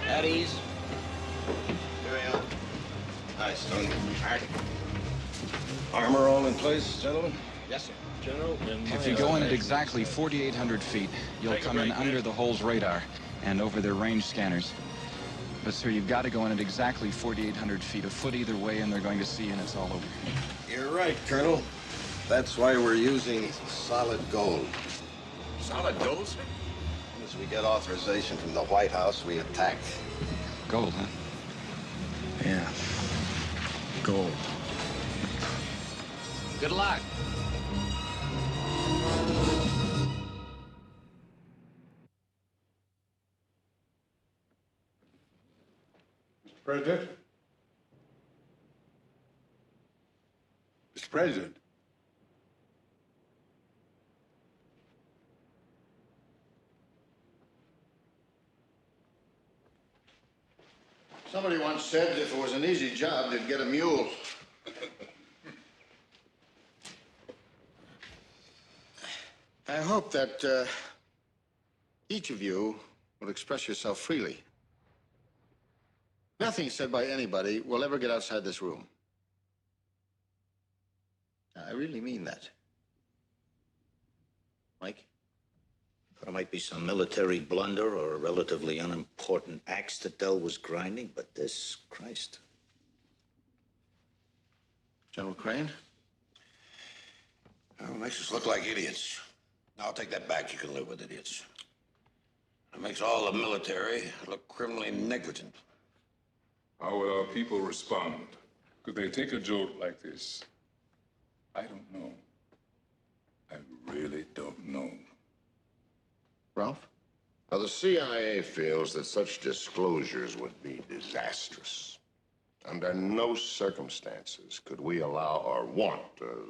At ease. Carry on. Nice, Tony. Armor all in place, gentlemen? Yes, sir. General, If you go in at exactly 4,800 feet, you'll come in under the hull's radar and over their range scanners. But, sir, you've got to go in at exactly 4,800 feet, a foot either way, and they're going to see you, and it's all over. You're right, Colonel. That's why we're using solid gold. Solid gold, sir? As we get authorization from the White House, we attack. Gold, huh? Yeah. Gold. Good luck. Mr. President? Mr. President? Somebody once said if it was an easy job, they'd get a mule. I hope that each of you will express yourself freely. Nothing said by anybody will ever get outside this room. I really mean that. Mike? Thought it might be some military blunder or a relatively unimportant axe that Dell was grinding, but this, Christ. General Crane? Well, it makes us look like idiots. I'll take that back. You can live with idiots. It makes all the military look criminally negligent. How will our people respond? Could they take a jolt like this? I don't know. I really don't know. Ralph? Now, the CIA feels that such disclosures would be disastrous. Under no circumstances could we allow or want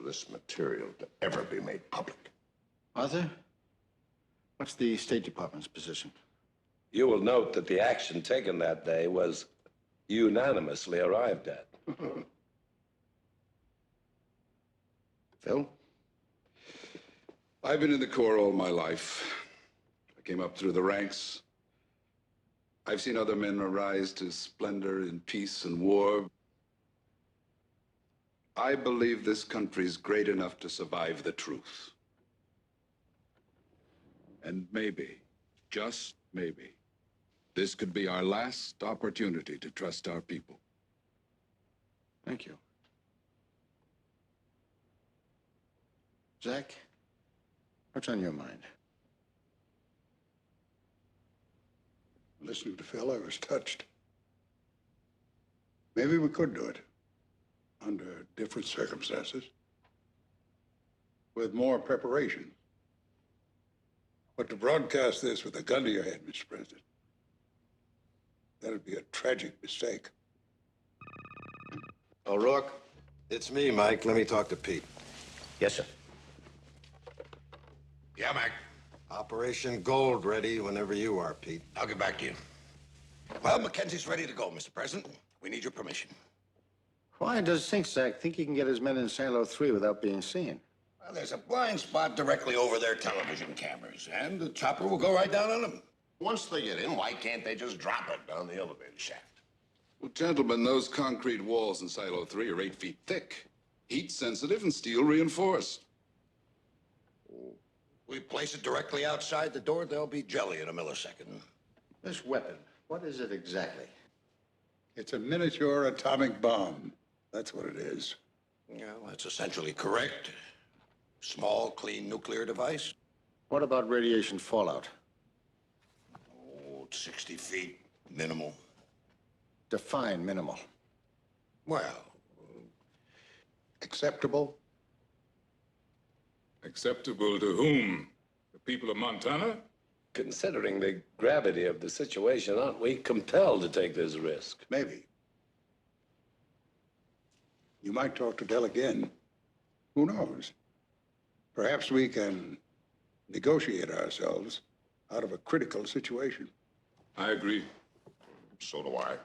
this material to ever be made public. Arthur? What's the State Department's position? You will note that the action taken that day was unanimously arrived at. Phil? I've been in the Corps all my life. I came up through the ranks. I've seen other men arise to splendor in peace and war. I believe this country's great enough to survive the truth. And maybe, just maybe, this could be our last opportunity to trust our people. Thank you. Zach, what's on your mind? Listening to Phil, I was touched. Maybe we could do it under different circumstances, with more preparation. But to broadcast this with a gun to your head, Mr. President, that'd be a tragic mistake. O'Rourke, it's me, Mike. Let me talk to Pete. Yes, sir. Yeah, Mac. Operation Gold ready whenever you are, Pete. I'll get back to you. Well, Mackenzie's ready to go, Mr. President. We need your permission. Why does Zach think he can get his men in Silo 3 without being seen? Well, there's a blind spot directly over their television cameras, and the chopper will go right down on them. Once they get in, why can't they just drop it down the elevator shaft? Well, gentlemen, those concrete walls in Silo 3 are 8 feet thick, heat sensitive and steel reinforced. We place it directly outside the door, there'll be jelly in a millisecond. This weapon, What is it exactly? It's a miniature atomic bomb. That's what it is. Yeah, well, that's essentially correct. Small, clean nuclear device. What about radiation fallout? Oh, 60 feet, minimal. Define minimal. Well, acceptable. Acceptable to whom? The people of Montana? Considering the gravity of the situation, aren't we compelled to take this risk? Maybe. You might talk to Dell again. Who knows? Perhaps we can negotiate ourselves out of a critical situation. I agree. So do I.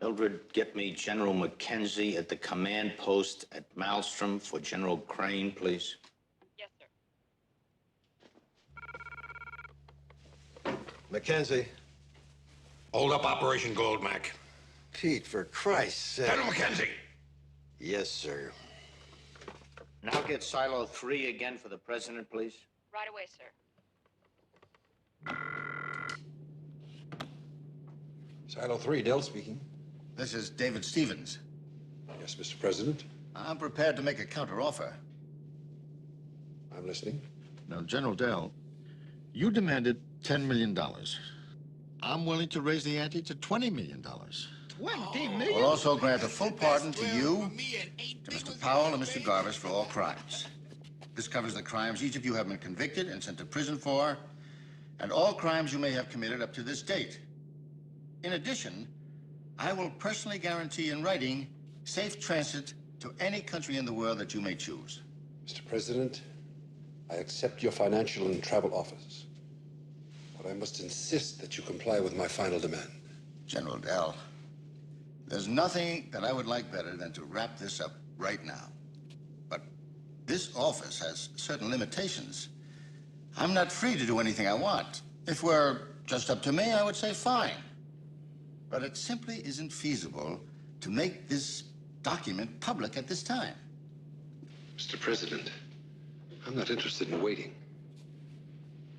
Mildred, get me General Mackenzie at the command post at Maelstrom for General Crane, please. Yes, sir. Mackenzie. Hold up Operation Goldmac. Pete, for Christ's sake. General Mackenzie! Yes, sir. Now get Silo 3 again for the president, please. Right away, sir. Silo 3, Dell speaking. This is David Stevens. Yes, Mr. President. I'm prepared to make a counteroffer. I'm listening. Now, General Dell, you demanded $10 million. I'm willing to raise the ante to $20 million. 20 million? We'll also grant a full pardon to you, to Mr. Powell, and Mr. Garvis for all crimes. This covers the crimes each of you have been convicted and sent to prison for, and all crimes you may have committed up to this date. In addition, I will personally guarantee in writing safe transit to any country in the world that you may choose. Mr. President, I accept your financial and travel offers, but I must insist that you comply with my final demand. General Dell, there's nothing that I would like better than to wrap this up right now. But this office has certain limitations. I'm not free to do anything I want. If we're just up to me, I would say fine. But it simply isn't feasible to make this document public at this time. Mr. President, I'm not interested in waiting.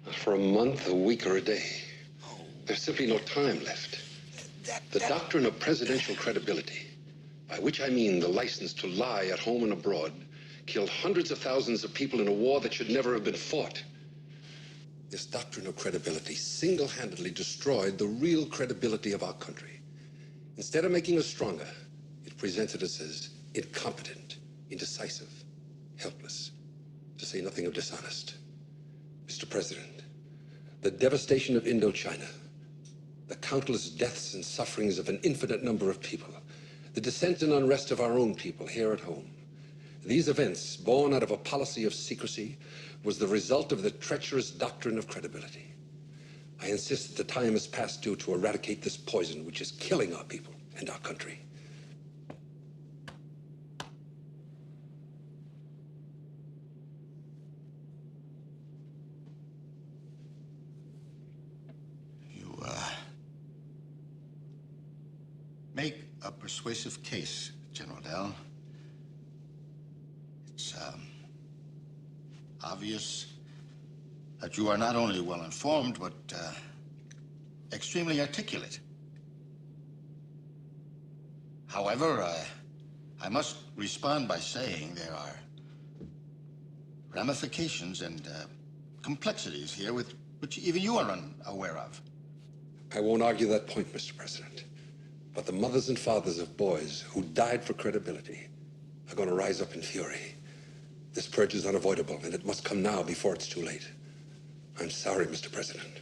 Not for a month, a week, or a day. There's simply no time left. The doctrine of presidential credibility, by which I mean the license to lie at home and abroad, killed hundreds of thousands of people in a war that should never have been fought. This doctrine of credibility single-handedly destroyed the real credibility of our country. Instead of making us stronger, it presented us as incompetent, indecisive, helpless, to say nothing of dishonest. Mr. President, the devastation of Indochina, the countless deaths and sufferings of an infinite number of people, the dissent and unrest of our own people here at home, these events, born out of a policy of secrecy, was the result of the treacherous doctrine of credibility. I insist that the time is past due to eradicate this poison which is killing our people and our country. You, make a persuasive case, General Dell. It's, obvious that you are not only well-informed, but, extremely articulate. However, I must respond by saying there are ramifications and, complexities here with which even you are unaware of. I won't argue that point, Mr. President. But the mothers and fathers of boys who died for credibility are going to rise up in fury. This purge is unavoidable, and it must come now before it's too late. I'm sorry, Mr. President,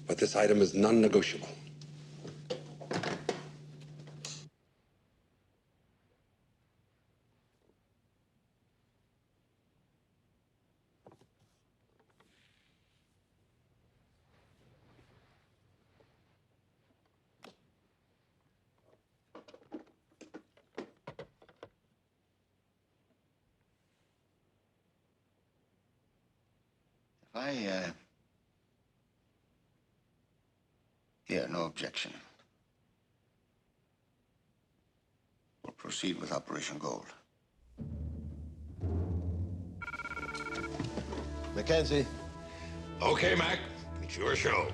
but this item is non-negotiable. I hear no objection. We'll proceed with Operation Gold. Mackenzie. Okay, Mac. It's your show.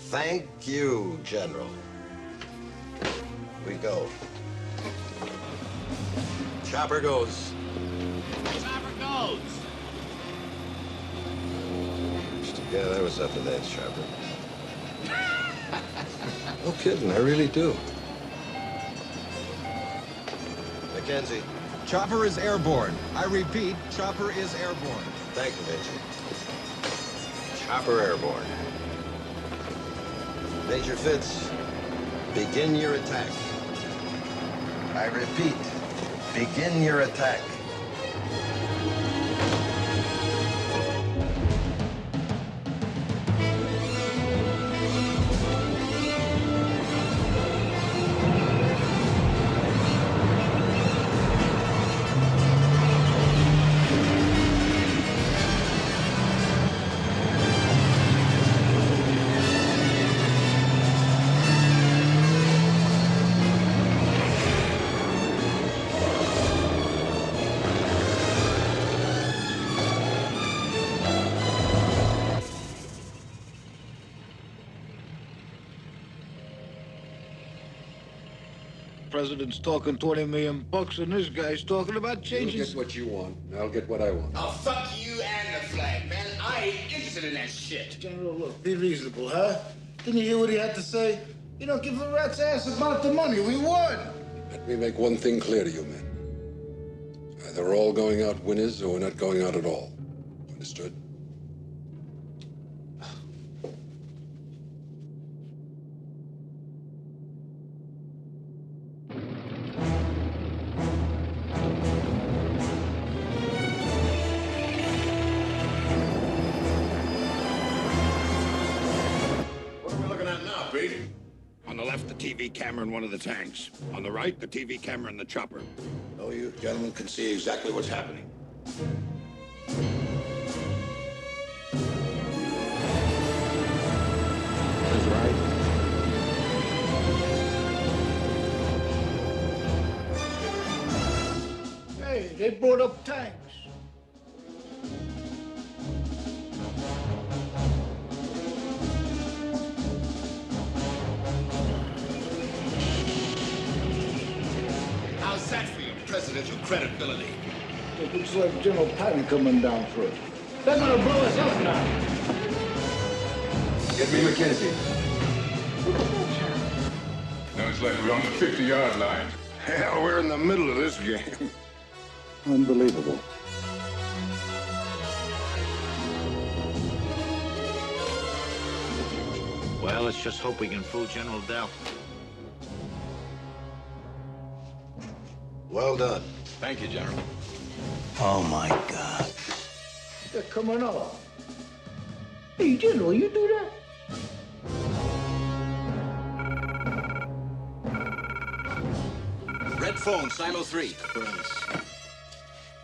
Thank you, General. We go. Chopper goes. Chopper goes. Yeah, that was up to that, Chopper. No kidding, I really do. Mackenzie. Chopper is airborne. I repeat, chopper is airborne. Thank you, Major. Chopper airborne. Major Fitz, begin your attack. I repeat, begin your attack. President's talking 20 million bucks, and this guy's talking about changing. You get what you want, and I'll get what I want. Oh, fuck you and the flag, man. I ain't interested in that shit. General, look, be reasonable, huh? Didn't you hear what he had to say? You don't give a rat's ass about the money. We won. Let me make one thing clear to you, men. Either we're all going out winners, or we're not going out at all. Understood? On the left, the TV camera in one of the tanks. On the right, the TV camera in the chopper. So you gentlemen can see exactly what's happening. That's right. Hey, they brought up tanks. How's that for your presidential credibility? It looks like General Patton coming down first. They're gonna blow us up now. Get me Mackenzie. Now it's like we're on the 50-yard line. Hell, we're in the middle of this game. Unbelievable. Well, let's just hope we can fool General Dell. Well done. Thank you, General. Oh, my God. They're coming up. Hey, General, you do that? Red phone, Silo 3.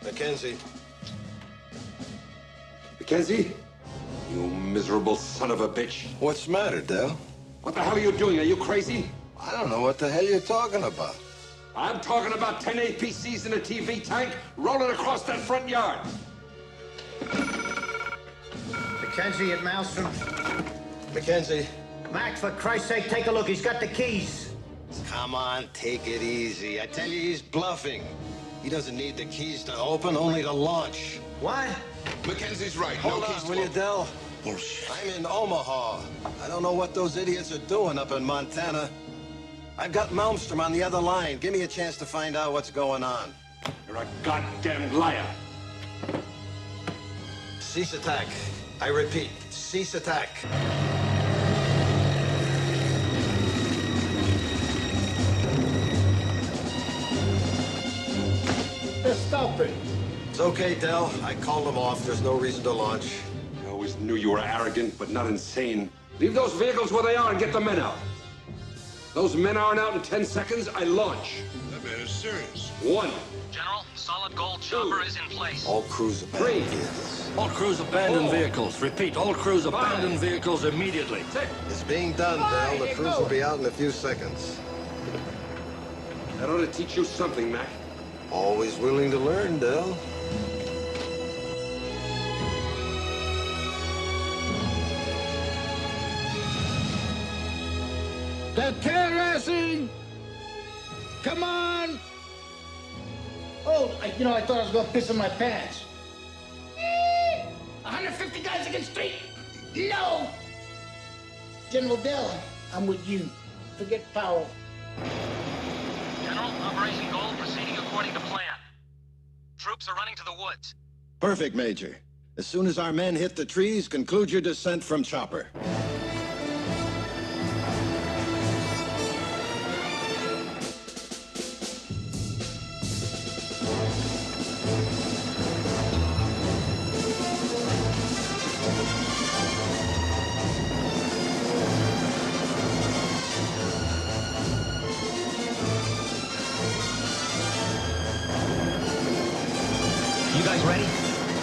Mackenzie. Mackenzie? You miserable son of a bitch. What's the matter, Dell? What the hell are you doing? Are you crazy? I don't know what the hell you're talking about. I'm talking about 10 APCs in a TV tank rolling across that front yard. Mackenzie at Maelstrom. Mackenzie. Max, for Christ's sake, take a look. He's got the keys. Come on, take it easy. I tell you, he's bluffing. He doesn't need the keys to open, only to launch. What? Mackenzie's right. Hold no on, keys will to you, open. Dell? I'm in Omaha. I don't know what those idiots are doing up in Montana. I've got Malmstrom on the other line. Give me a chance to find out what's going on. You're a goddamn liar. Cease attack. I repeat, cease attack. They're stopping. It's okay, Dell. I called them off. There's no reason to launch. I always knew you were arrogant, but not insane. Leave those vehicles where they are and get the men out. Those men aren't out in 10 seconds, I launch. That man is serious. 1. General, solid gold chopper is in place. All crews abandoned vehicles. All crews abandon vehicles. Repeat, all crews abandon vehicles immediately. It's being done, Dell. The crews will be out in a few seconds. That ought to teach you something, Mac. Always willing to learn, Dell. They're terracing! Come on! Oh, I thought I was gonna piss in my pants. 150 guys against 3. No! General Dell, I'm with you. Forget Powell. General, Operation Gold proceeding according to plan. Troops are running to the woods. Perfect, Major. As soon as our men hit the trees, conclude your descent from chopper. You guys ready?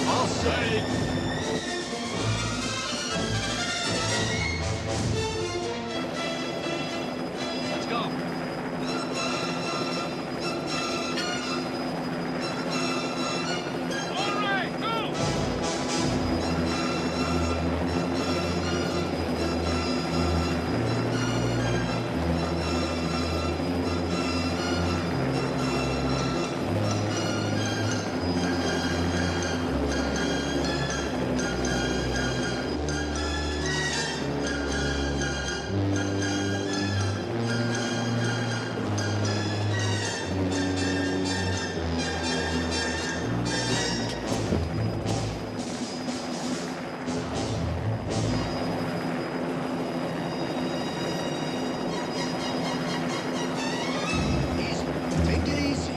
All set. Let's go. All right, go! Take it easy.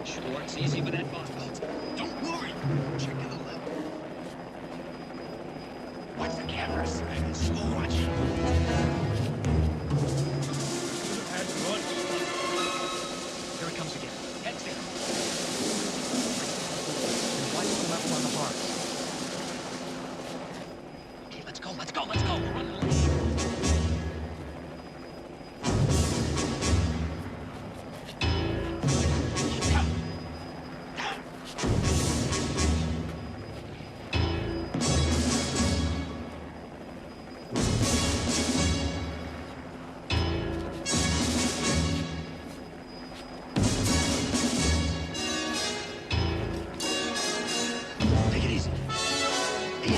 Sure, it's easy with that bus. Don't worry. Check to the left. Watch the cameras. Slow watch. Here it comes again. Heads there. And watch the level on the bars. Okay, let's go, let's go, let's go. We're running late. Take it easy. Easy.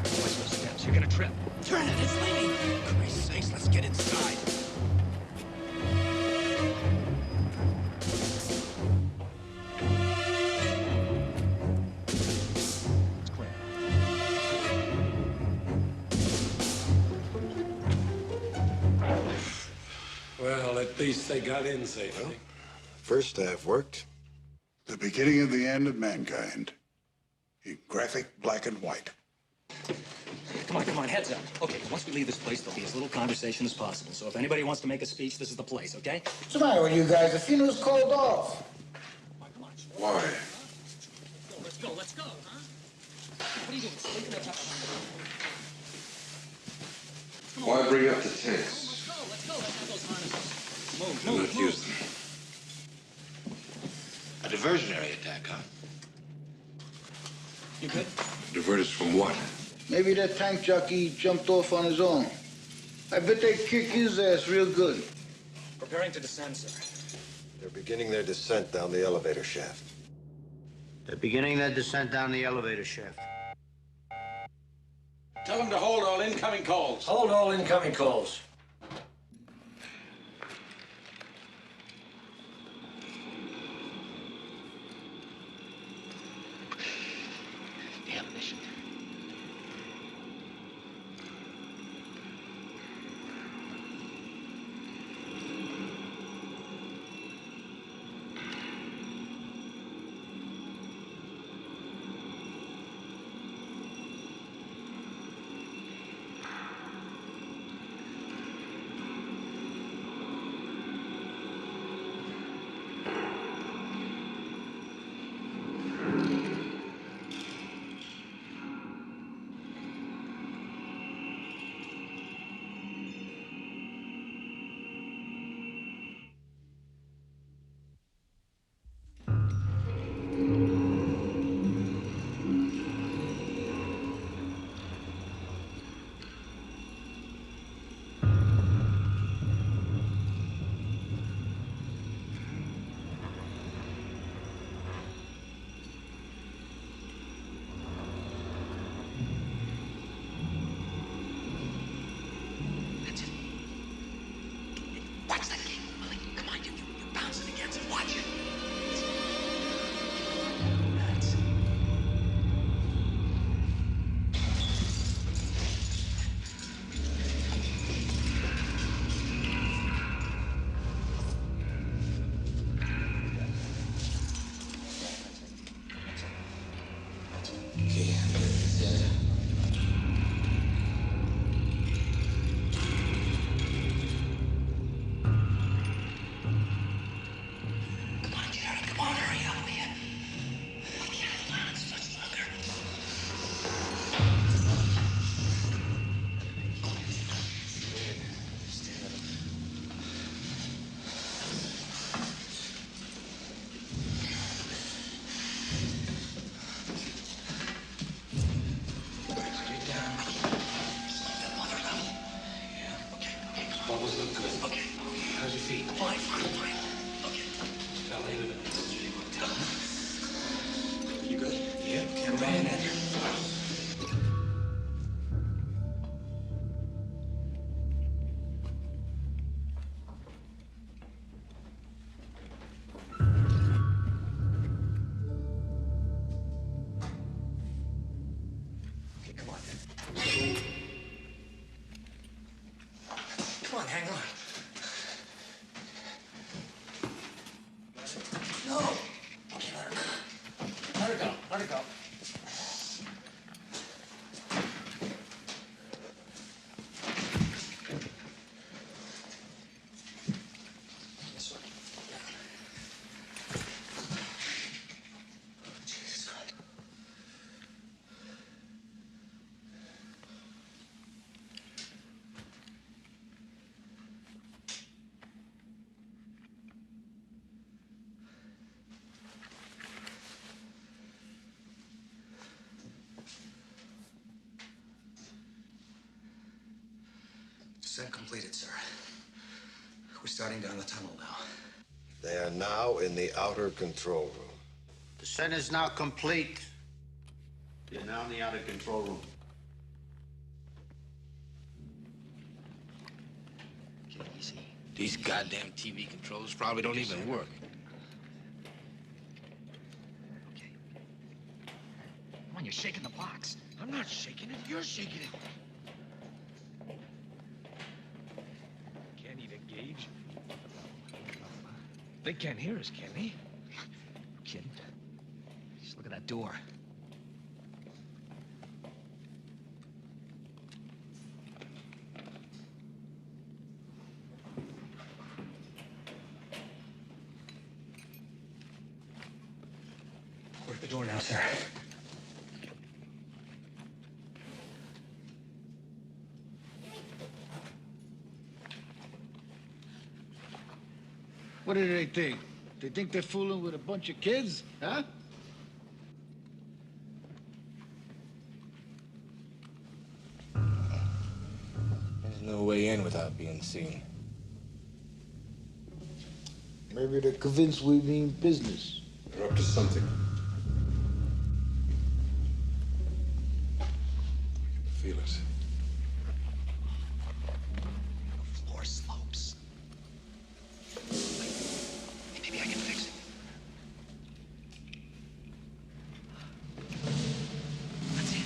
Watch those steps. You're gonna trip. Turn it. It's leaning. Christ's sakes, let's get inside. It's clear. Well, at least they got in safely. First half worked. The beginning of the end of mankind. In graphic black and white. come on, heads up. Okay, once we leave this place, there'll be as little conversation as possible. So if anybody wants to make a speech, this is the place, okay? What's the matter with you guys? The funeral's called off. Why? Let's go, huh? What are you doing, sleeping at Why bring up the tents? Let's go. Let's have those harnesses. Do not use them. A diversionary attack, huh? You good? Divert us from what? Maybe that tank jockey jumped off on his own. I bet they kick his ass real good. Preparing to descend, sir. They're beginning their descent down the elevator shaft. They're beginning their descent down the elevator shaft. Tell them to hold all incoming calls. Hold all incoming calls. Damn mission. Watch that gate, Willie. Come on, you're bouncing against it. Watch it. That's... Come on, hurry up, will you? I can't hold on this much longer. Straight down. That mother level. Yeah, okay. Bubbles look good. Okay. How's your feet? Fine. Okay. Now lay them in. You good? Yeah, Cameraman, enter. Okay, come on. Come on, hang on. No. Okay, let her go. Let her go. Let her go. This way. Jesus Christ. Descent completed, sir. We're starting down the tunnel now. They are now in the outer control room. Descent is now complete. You're now in the outer control room. Get easy. These goddamn TV controls probably don't even work. Okay. Come on, you're shaking the box. I'm not shaking it. You're shaking it. Can't even gauge. They can't hear us, can they? Kidding. Just look at that door. the door now, sir. What do they think? They think they're fooling with a bunch of kids, huh? There's no way in without being seen. Maybe they're convinced we mean business. They're up to something. Feel it. Floor slopes. Maybe I can fix it. That's it.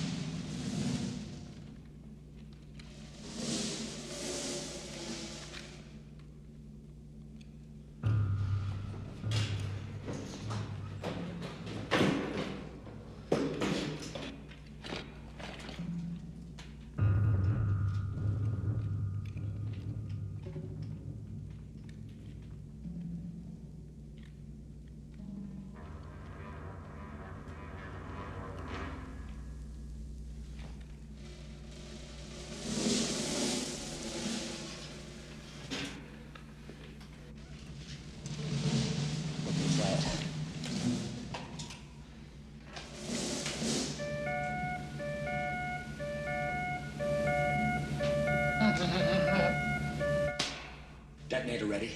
Detonator ready.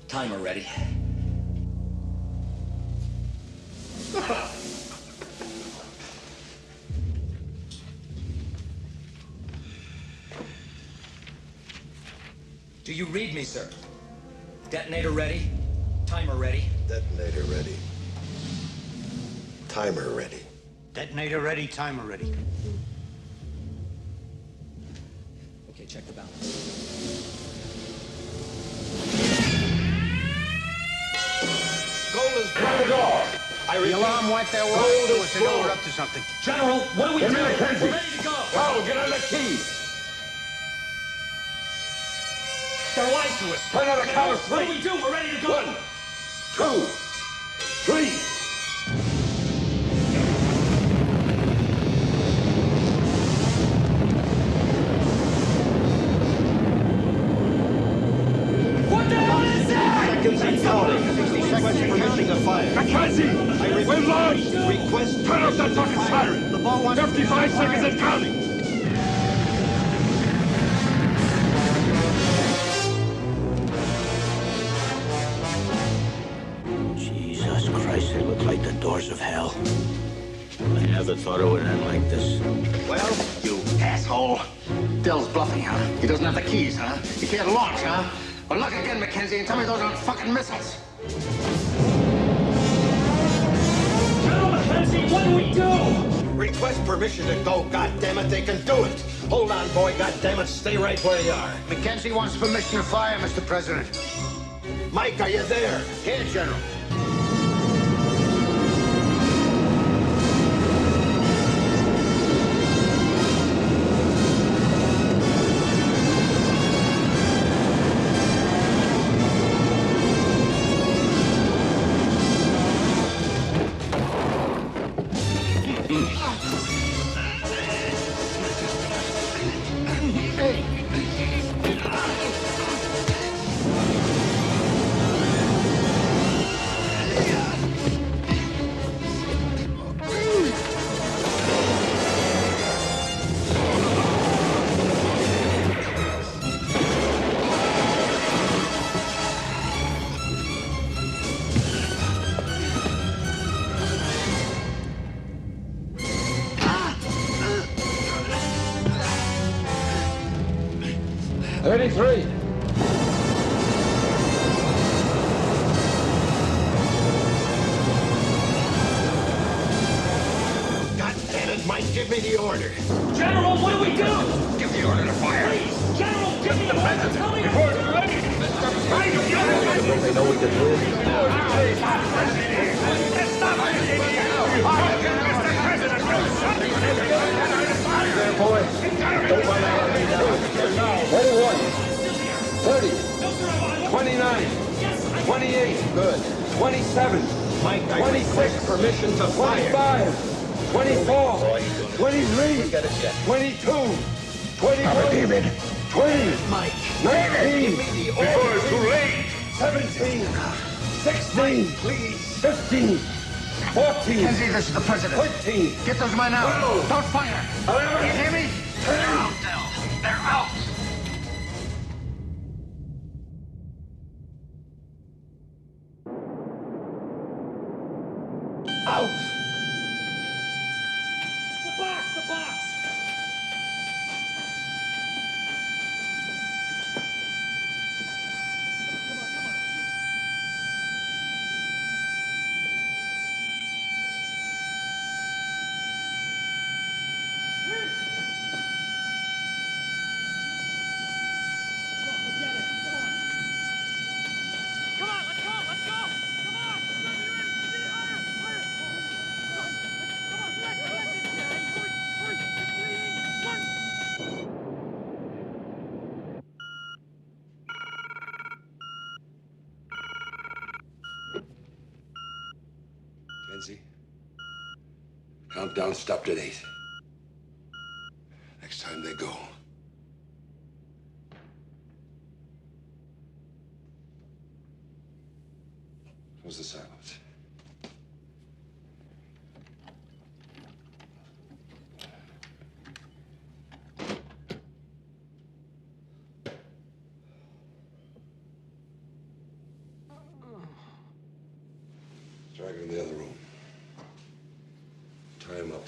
Timer ready. Do you read me, sir? Detonator ready. Timer ready. Detonator ready. Timer ready. Detonator ready, timer ready. Okay, check the balance. Gold is by the door. The alarm went their way. It was to know we're up to something. General, what do we do? We're ready to go. Go, get on the key. They're lying to us. Turn on the count of What three. do we do? We're ready to go. 1, 2, 3. What the hell is that? Seconds and counting. 60 seconds permitting the fire. Mackenzie! I repeat, We've launched! request Turn off that fucking siren! The ball wants 55 seconds and counting! Jesus Christ, they look like the doors of hell. I never thought it would end like this. Well, you asshole. Dell's bluffing, huh? He doesn't have the keys, huh? He can't launch, huh? Well, look again, Mackenzie, and tell me those aren't fucking missiles. General Mackenzie, what do we do? request permission to go. God damn it, they can do it. Hold on, boy. God damn it, stay right where you are. Mackenzie wants permission to fire, Mr. President. Mike, are you there? Here, General. God damn it, Mike, give me the order. General, what do we do? Give the order to fire. Please, General, give me the order. Tell me Before what to do. they know we can win. There, boy. Don't run out of me now. 21, 30, 29, 28, good, 27, Mike, 26. permission to 25. 24. 23. 22. 21. David. 20. Mike. 19. Before it's too late. 17. 16. Please. 15. 14. Kenzie, this is the president. 13. Get those men out. 12. Don't fire. 11. You hear me? 10. They're out, Del. They're out. Out. The box! The box! Come on, let's go! Let's go! Come on! Let me ready! Higher! Higher! Come on, let it, Jerry! Hurry! Hurry! It's bleeding! One! Kenzie, countdown stopped at 8. Next time they go. Close the silos. Drag her in the other room. Tie him up.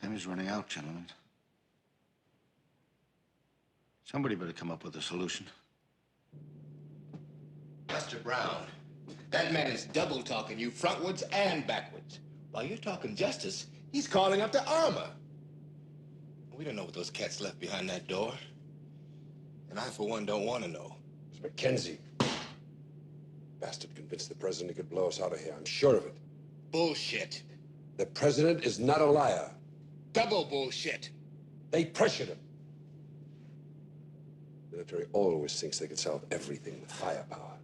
Time is running out, gentlemen. Somebody better come up with a solution. Mr. Brown, that man is double talking you frontwards and backwards. While you're talking justice, he's calling up the armor. We don't know what those cats left behind that door. And I, for one, don't want to know. It's Mackenzie. Bastard convinced the president he could blow us out of here. I'm sure of it. Bullshit. The president is not a liar. Double bullshit. They pressured him. The military always thinks they can solve everything with firepower.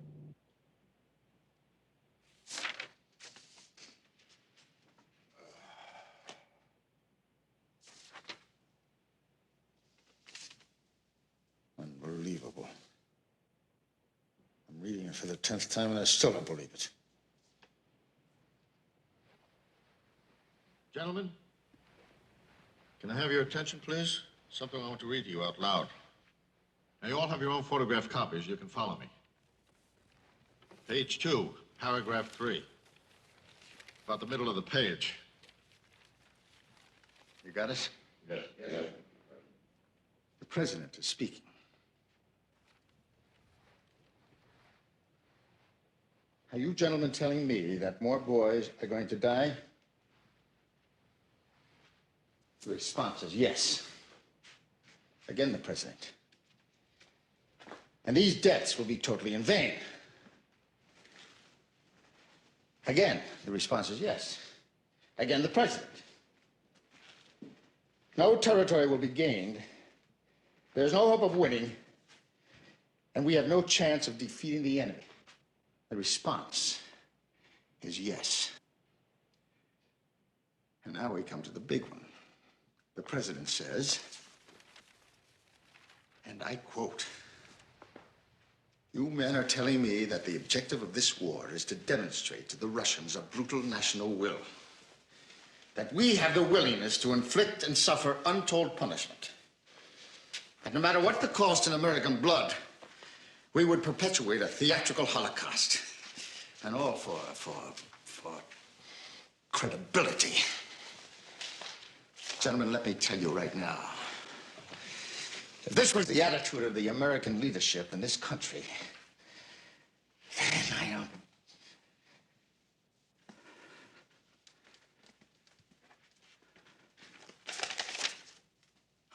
Unbelievable. I'm reading it for the 10th time and I still don't believe it. Gentlemen, can I have your attention, please? Something I want to read to you out loud. Now, you all have your own photograph copies. You can follow me. Page 2, paragraph 3. About the middle of the page. You got it? Yes. The president is speaking. Are you gentlemen telling me that more boys are going to die? The response is yes. Again, the president. And these deaths will be totally in vain. Again, the response is yes. Again, the president. No territory will be gained. There's no hope of winning. And we have no chance of defeating the enemy. The response is yes. And now we come to the big one. The president says, and I quote, "You men are telling me that the objective of this war is to demonstrate to the Russians a brutal national will. That we have the willingness to inflict and suffer untold punishment. That no matter what the cost in American blood, we would perpetuate a theatrical Holocaust. And all for credibility. Gentlemen, let me tell you right now, if this was the attitude of the American leadership in this country, then I don't...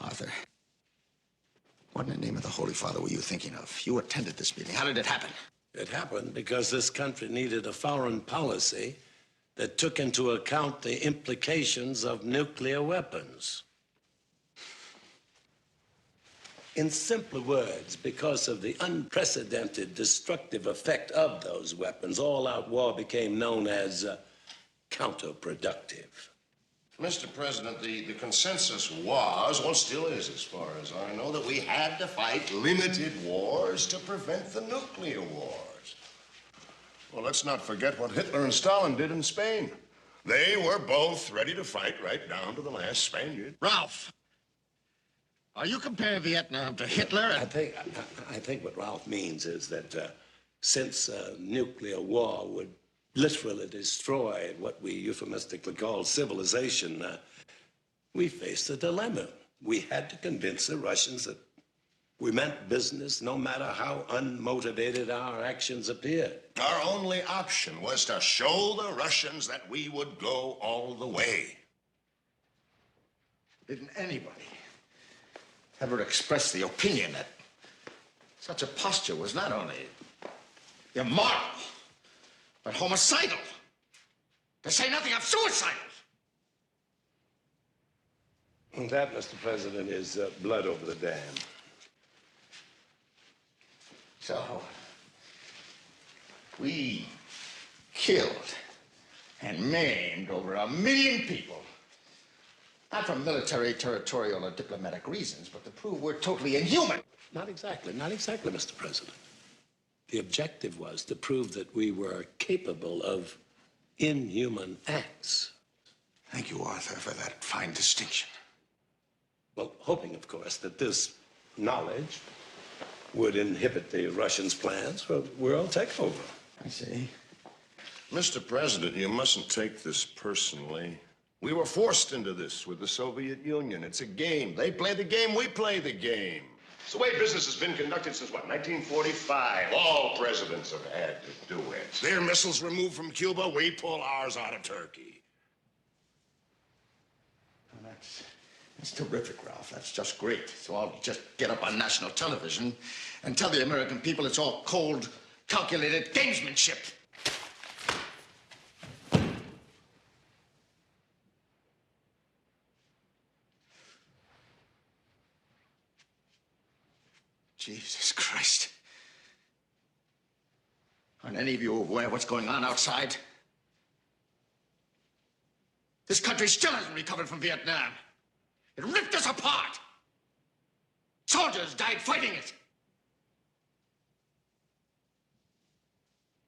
Arthur, what in the name of the Holy Father were you thinking of? You attended this meeting. How did it happen? It happened because this country needed a foreign policy that took into account the implications of nuclear weapons. In simpler words, because of the unprecedented destructive effect of those weapons, all-out war became known as counterproductive. Mr. President, the consensus was, well, still is as far as I know, that we had to fight limited wars to prevent the nuclear wars. Well, let's not forget what Hitler and Stalin did in Spain. They were both ready to fight right down to the last Spaniard. Ralph, are you comparing Vietnam to Hitler? I think what Ralph means is that since nuclear war would literally destroy what we euphemistically call civilization, we faced a dilemma. We had to convince the Russians that we meant business no matter how unmotivated our actions appeared. Our only option was to show the Russians that we would go all the way. Didn't anybody ever express the opinion that such a posture was not only immoral, but homicidal, to say nothing of suicidal? And that, Mr. President, is blood over the dam. So, we killed and maimed over 1 million people. Not for military, territorial, or diplomatic reasons, but to prove we're totally inhuman. Not exactly, Mr. President. The objective was to prove that we were capable of inhuman acts. Thank you, Arthur, for that fine distinction. Well, hoping, of course, that this knowledge would inhibit the Russians' plans for world takeover. I see. Mr. President, you mustn't take this personally. We were forced into this with the Soviet Union. It's a game. They play the game, we play the game. It's the way business has been conducted since, what, 1945? All presidents have had to do it. Their missiles removed from Cuba, we pull ours out of Turkey. Well, that's terrific, Ralph. That's just great. So I'll just get up on national television and tell the American people it's all cold, calculated gamesmanship. Jesus Christ. Aren't any of you aware of what's going on outside? This country still hasn't recovered from Vietnam. It ripped us apart. Soldiers died fighting it.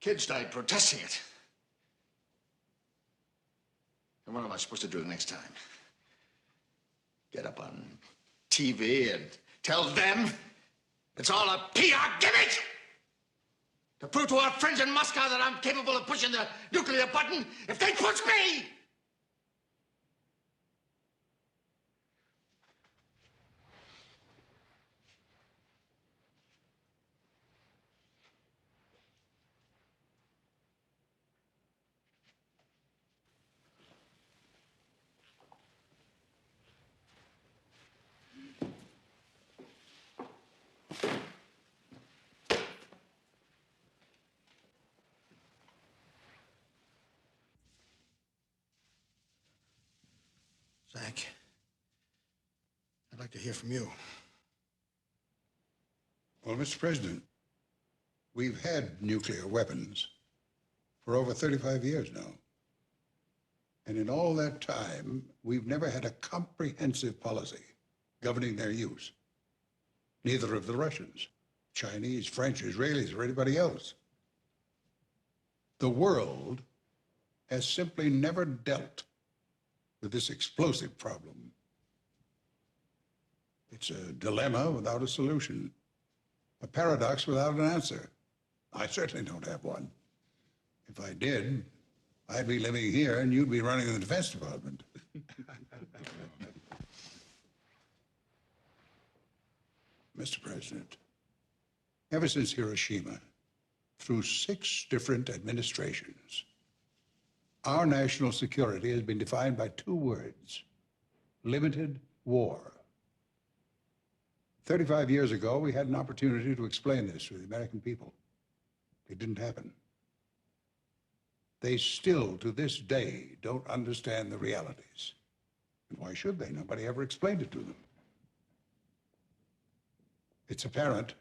Kids died protesting it. And what am I supposed to do next time? Get up on TV and tell them it's all a PR gimmick? To prove to our friends in Moscow that I'm capable of pushing the nuclear button if they push me? Zach, I'd like to hear from you. Well, Mr. President, we've had nuclear weapons for over 35 years now. And in all that time, we've never had a comprehensive policy governing their use. Neither of the Russians, Chinese, French, Israelis, or anybody else. The world has simply never dealt with this explosive problem. It's a dilemma without a solution, a paradox without an answer. I certainly don't have one. If I did, I'd be living here and you'd be running the Defense Department. Mr. President, ever since Hiroshima, through 6 different administrations, our national security has been defined by 2 words: limited war. 35 years ago, we had an opportunity to explain this to the American people. It didn't happen. They still, to this day, don't understand the realities. And why should they? Nobody ever explained it to them. It's apparent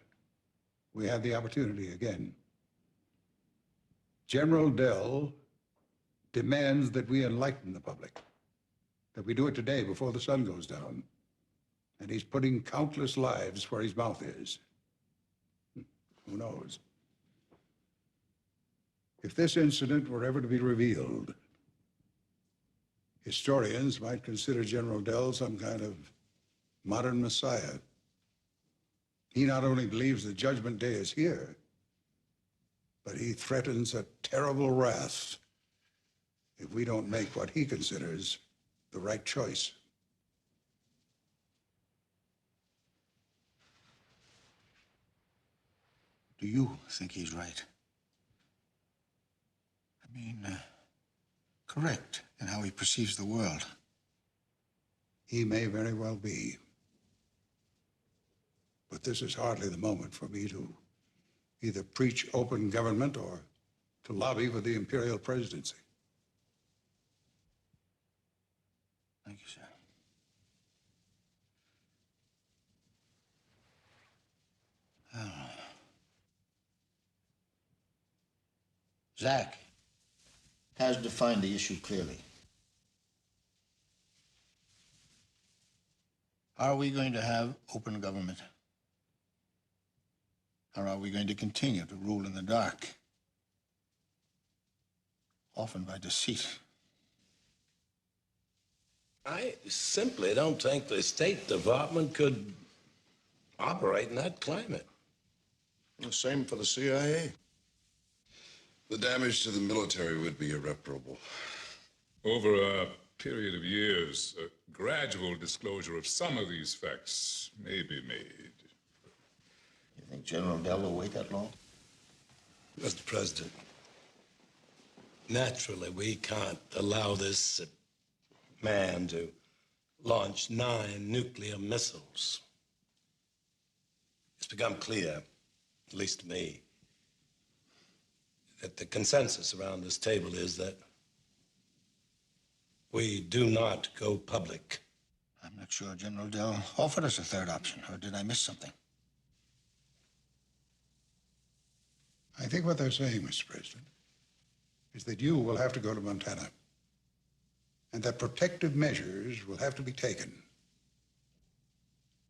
we have the opportunity again. General Dell demands that we enlighten the public, that we do it today before the sun goes down. And he's putting countless lives where his mouth is. Who knows? If this incident were ever to be revealed, historians might consider General Dell some kind of modern messiah. He not only believes the judgment day is here, but he threatens a terrible wrath if we don't make what he considers the right choice. Do you think he's right? I mean, correct in how he perceives the world. He may very well be. But this is hardly the moment for me to either preach open government or to lobby for the imperial presidency. Thank you, sir. Zach has defined the issue clearly. Are we going to have open government? Or are we going to continue to rule in the dark? Often by deceit. I simply don't think the State Department could operate in that climate. The same for the CIA. The damage to the military would be irreparable. Over a period of years, a gradual disclosure of some of these facts may be made. You think General Dell will wait that long? Mr. President, naturally, we can't allow this man to launch 9 nuclear missiles. It's become clear, at least to me, that the consensus around this table is that we do not go public. I'm not sure General Dell offered us a third option, or did I miss something? I think what they're saying, Mr. President, is that you will have to go to Montana, and that protective measures will have to be taken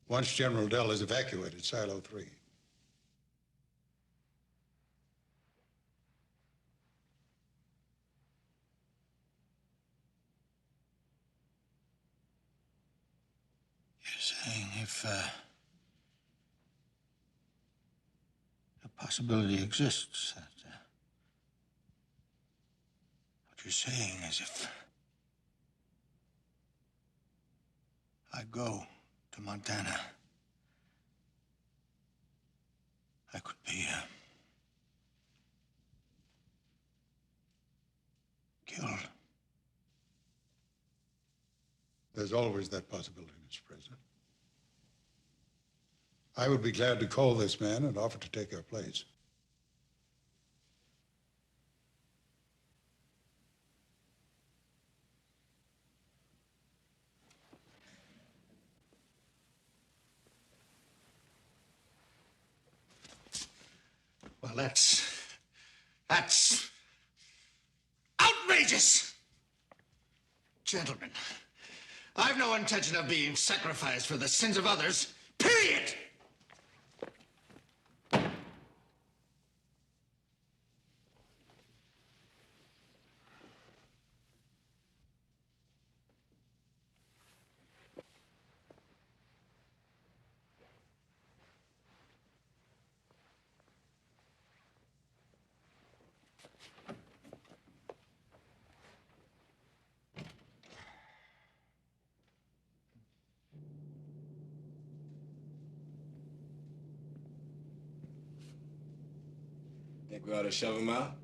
once General Dell has evacuated Silo 3. You're saying if a possibility exists that what you're saying is if I go to Montana, I could be killed. There's always that possibility, Mr. President. I would be glad to call this man and offer to take your place. Well, that's outrageous! Gentlemen, I've no intention of being sacrificed for the sins of others, period! Think we ought to shove him out?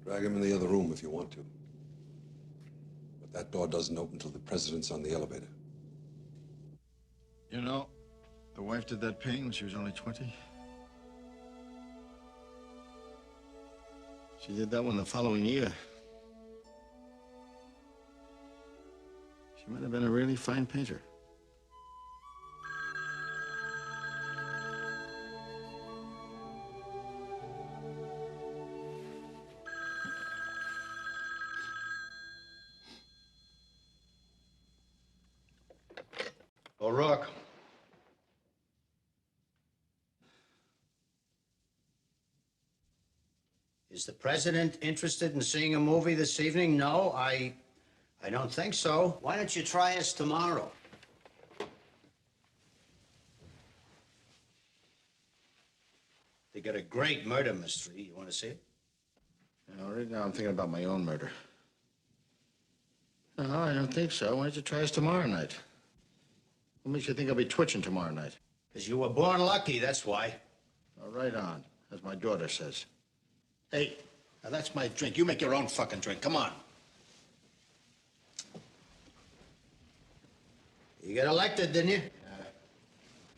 Drag him in the other room if you want to. But that door doesn't open till the president's on the elevator. You know, the wife did that painting when she was only 20. She did that one the following year. She might have been a really fine painter. O'Rourke. Is the president interested in seeing a movie this evening? No, I don't think so. Why don't you try us tomorrow? They got a great murder mystery. You want to see it? No, right now I'm thinking about my own murder. No, I don't think so. Why don't you try us tomorrow night? What makes you think I'll be twitching tomorrow night? Because you were born lucky, that's why. Oh, right on, as my daughter says. Hey, now that's my drink. You make your own fucking drink. Come on. You got elected, didn't you?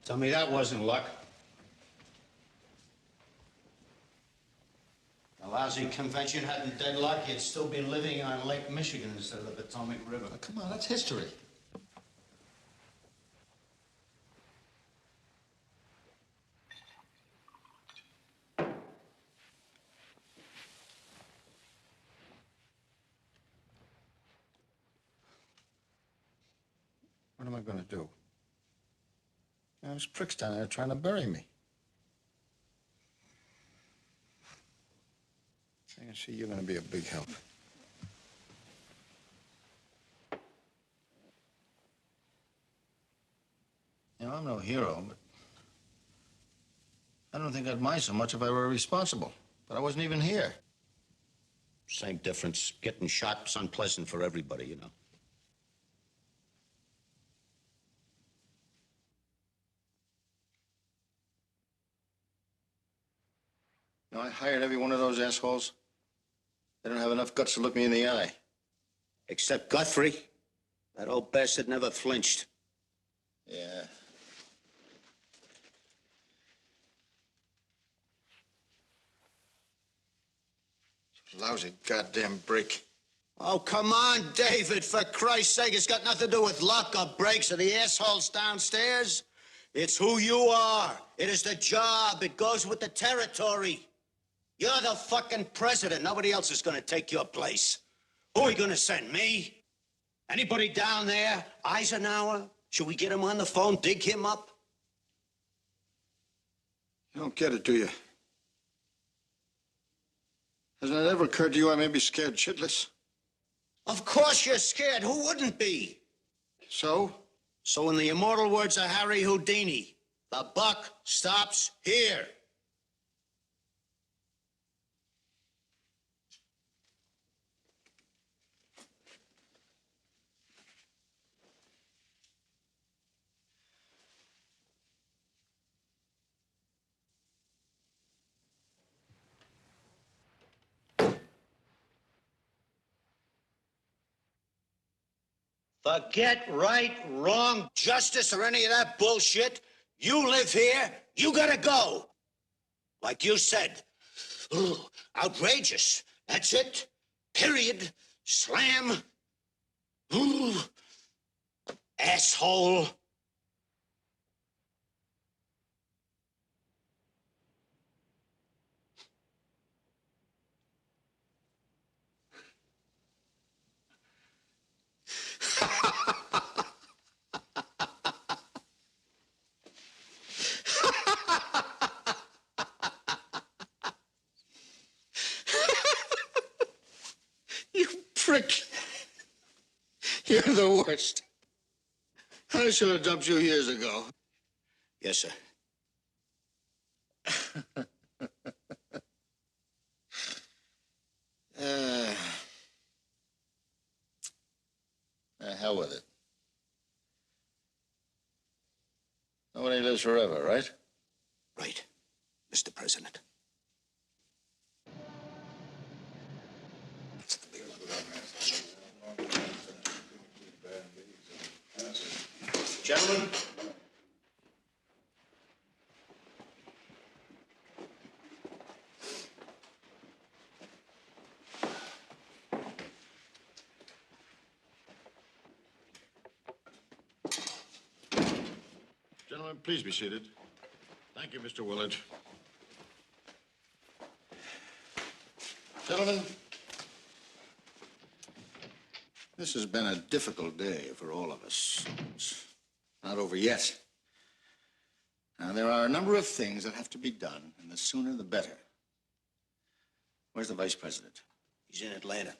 Tell me that wasn't luck. A lousy convention hadn't dead luck, you'd still be living on Lake Michigan instead of the Potomac River. Oh, come on, that's history. What am I going to do? There's pricks down there trying to bury me. I can see you're going to be a big help. You know, I'm no hero, but I don't think I'd mind so much if I were responsible. But I wasn't even here. Same difference. Getting shot's unpleasant for everybody, you know. You know, I hired every one of those assholes. They don't have enough guts to look me in the eye. Except Guthrie. That old bastard never flinched. Yeah. Lousy goddamn break. Oh, come on, David, for Christ's sake. It's got nothing to do with luck or breaks or the assholes downstairs. It's who you are. It is the job. It goes with the territory. You're the fucking president. Nobody else is going to take your place. Who are you going to send, me? Anybody down there? Eisenhower? Should we get him on the phone, dig him up? You don't get it, do you? Hasn't it ever occurred to you I may be scared shitless? Of course you're scared. Who wouldn't be? So? So in the immortal words of Harry Houdini, the buck stops here. Forget right, wrong, justice, or any of that bullshit. You live here, you gotta go. Like you said. Ooh, outrageous. That's it. Period. Slam. Ooh. Asshole. You prick. You're the worst. I should have dumped you years ago. Yes, sir. Hell with it. Nobody lives forever, right? Right, Mr. President. Gentlemen. Gentlemen, please be seated. Thank you, Mr. Willard. Gentlemen, this has been a difficult day for all of us. It's Not over yet. Now, there are a number of things that have to be done, and the sooner the better. Where's the vice president? He's in Atlanta.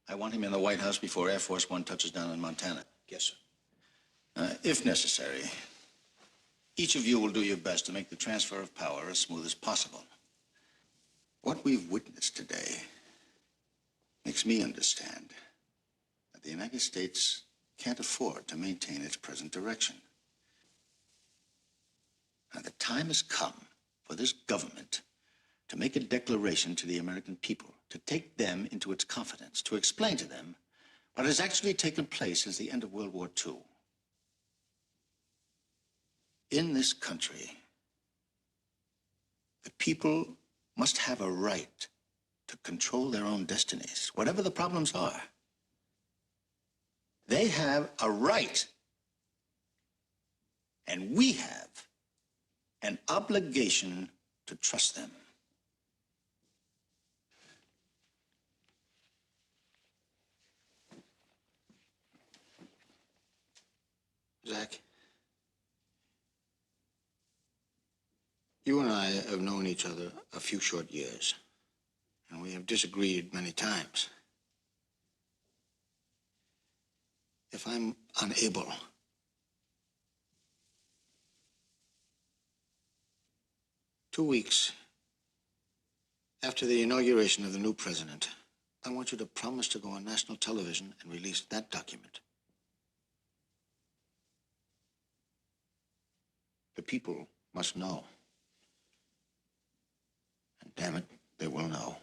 I want him in the White House before Air Force One touches down in Montana. Yes, sir. If necessary, each of you will do your best to make the transfer of power as smooth as possible. What we've witnessed today makes me understand that the United States can't afford to maintain its present direction. Now, the time has come for this government to make a declaration to the American people, to take them into its confidence, to explain to them what has actually taken place since the end of World War II. In this country, the people must have a right to control their own destinies, whatever the problems are. They have a right, and we have an obligation to trust them. Zach, you and I have known each other a few short years, and we have disagreed many times. If I'm unable two weeks after the inauguration of the new president, I want you to promise to go on national television and release that document. The people must know. And damn it, they will know.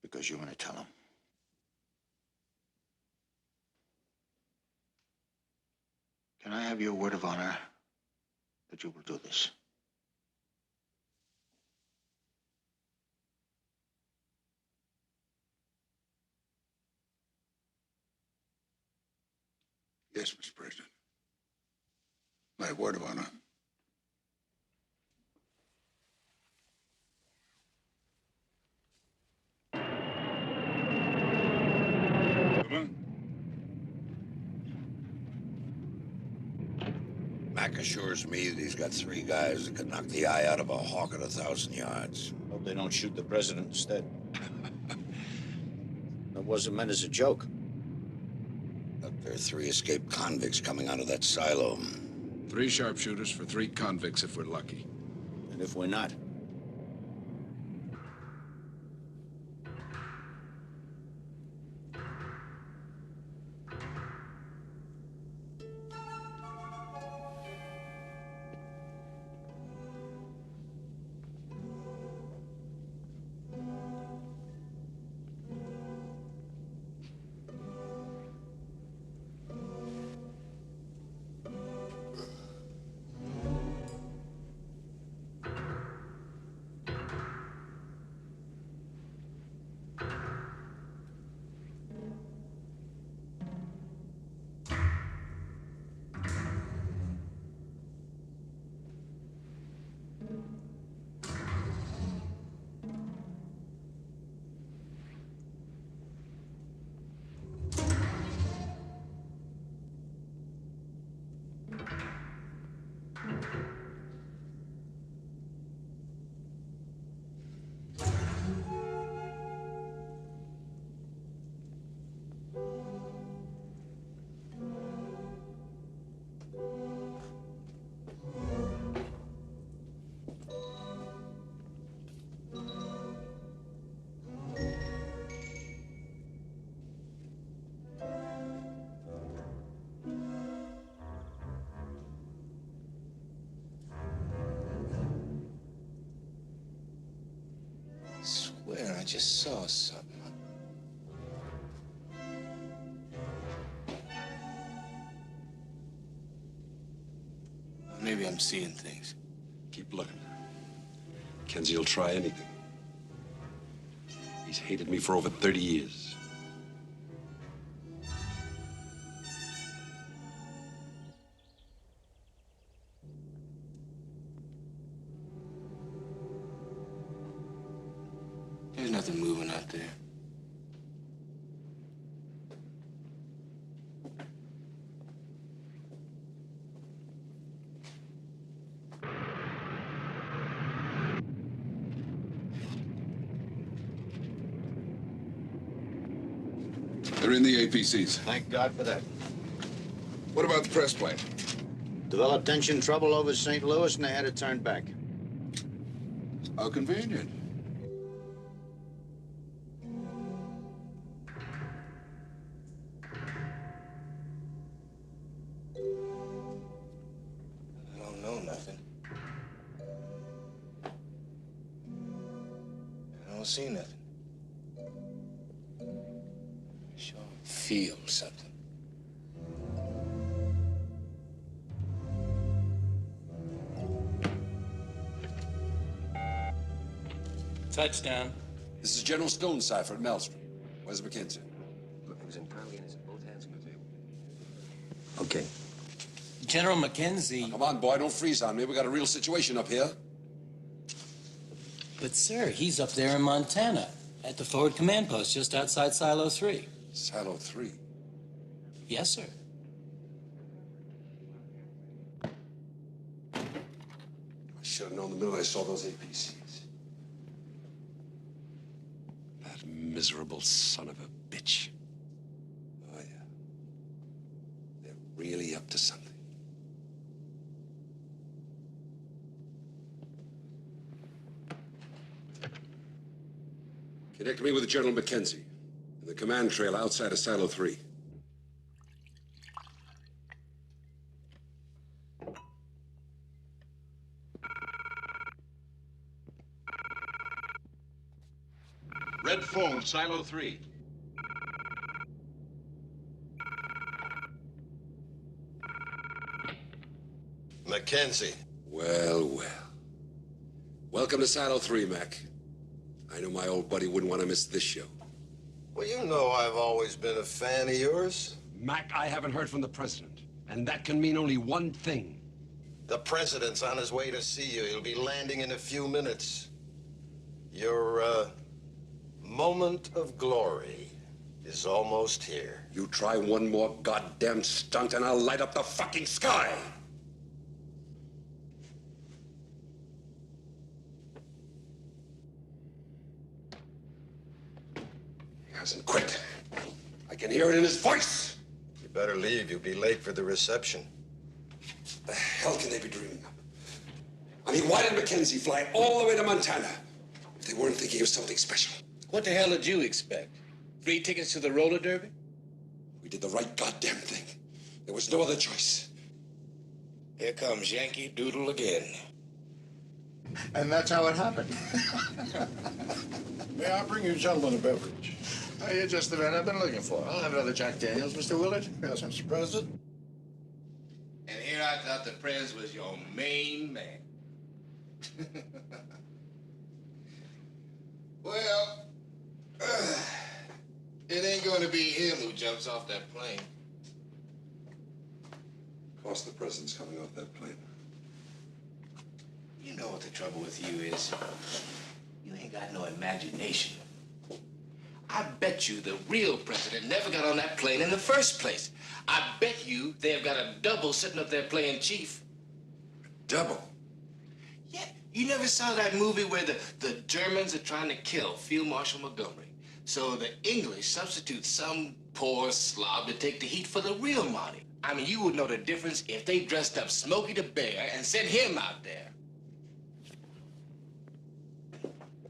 Because you're going to tell them. Can I have your word of honor that you will do this? Yes, Mr. President. My word of honor. Mac assures me that he's got 3 guys that could knock the eye out of a hawk at 1,000 yards. Hope they don't shoot the president instead. That wasn't meant as a joke. Look, there are 3 escaped convicts coming out of that silo. 3 sharpshooters for 3 convicts if we're lucky. And if we're not? I swear I just saw something. Maybe I'm seeing things. Keep looking. Kenzie will try anything. He's hated me for over 30 years. There's nothing moving out there. They're in the APCs. Thank God for that. What about the press plane? Developed engine trouble over St. Louis, and they had to turn back. How convenient. I don't know nothing. I don't see nothing. I sure feel something. Touchdown. This is General Stone's cipher at Maelstrom. Where's Mackenzie? It was entirely in his both hands on the table. Okay. General Mackenzie. Come on, boy, don't freeze on me. We got a real situation up here. But, sir, he's up there in Montana at the forward command post just outside Silo 3. Silo 3? Yes, sir. I should have known the minute I saw those APCs. That miserable son of a bitch. Oh, yeah. They're really up to something. Connect me with General Mackenzie in the command trail outside of Silo 3. Red phone, Silo 3. Mackenzie. Well, well. Welcome to Silo 3, Mac. I know my old buddy wouldn't want to miss this show. Well, you know I've always been a fan of yours. Mac, I haven't heard from the president, and that can mean only one thing. The president's on his way to see you. He'll be landing in a few minutes. Your, moment of glory is almost here. You try one more goddamn stunt and I'll light up the fucking sky! He hasn't quit. I can hear it in his voice! You better leave. You'll be late for the reception. The hell can they be dreaming of? I mean, why did Mackenzie fly all the way to Montana if they weren't thinking of something special? What the hell did you expect? Free tickets to the roller derby? We did the right goddamn thing. There was no other choice. Here comes Yankee Doodle again. And that's how it happened. May I bring you gentlemen a beverage? Oh, you're just the man I've been looking for. I'll have another Jack Daniels, Mr. Willard. Yes, Mr. President. And here I thought the Prez was your main man. Well, it ain't gonna be him who jumps off that plane. Of course the president's coming off that plane. You know what the trouble with you is? You ain't got no imagination. I bet you the real president never got on that plane in the first place. I bet you they've got a double sitting up there playing chief. Double? Yeah, you never saw that movie where the Germans are trying to kill Field Marshal Montgomery. So the English substitute some poor slob to take the heat for the real Monty. I mean, you would know the difference if they dressed up Smokey the Bear and sent him out there.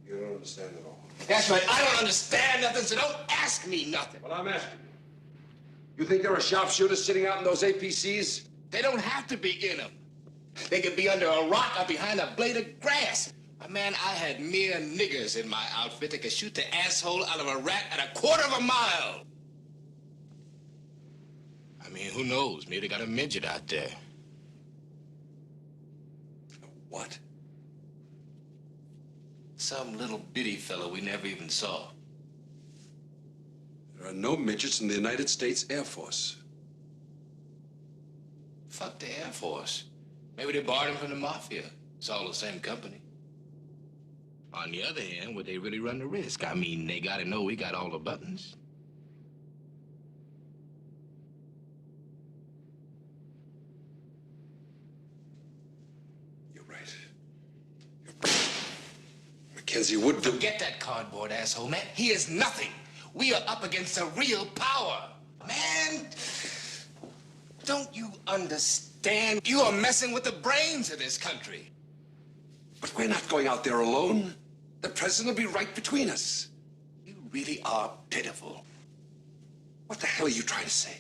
You don't understand at all. That's right, I don't understand nothing, so don't ask me nothing. Well, I'm asking you. You think there are sharpshooters sitting out in those APCs? They don't have to be in them. They could be under a rock or behind a blade of grass. Man, I had mere niggers in my outfit that could shoot the asshole out of a rat at a quarter of a mile. I mean, who knows? Maybe they got a midget out there. What? Some little bitty fellow we never even saw. There are no midgets in the United States Air Force. Fuck the Air Force. Maybe they borrowed him from the Mafia. It's all the same company. On the other hand, would they really run the risk? I mean, they gotta know we got all the buttons. You're right. Mackenzie would do... Forget that cardboard asshole, man. He is nothing. We are up against a real power. Man, don't you understand? You are messing with the brains of this country. But we're not going out there alone. The president will be right between us. You really are pitiful. What the hell are you trying to say?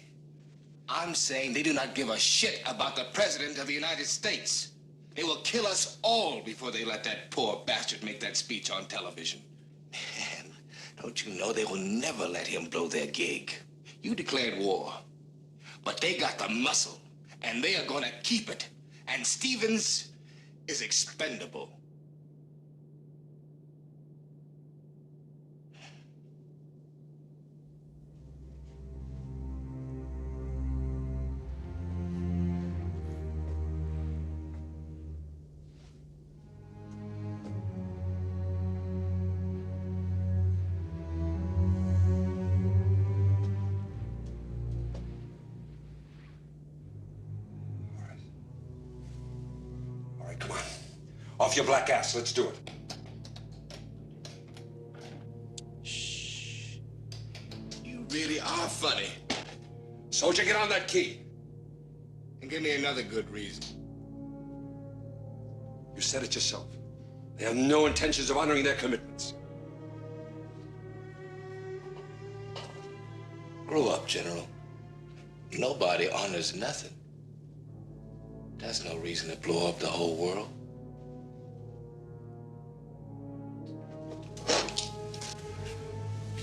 I'm saying they do not give a shit about the president of the United States. They will kill us all before they let that poor bastard make that speech on television. Man, don't you know they will never let him blow their gig? You declared war, but they got the muscle, and they are gonna keep it. And Stevens is expendable. All right, come on. Off your black ass. Let's do it. You really are funny. Soldier, get on that key. And give me another good reason. You said it yourself. They have no intentions of honoring their commitments. Grow up, General. Nobody honors nothing. That's no reason to blow up the whole world.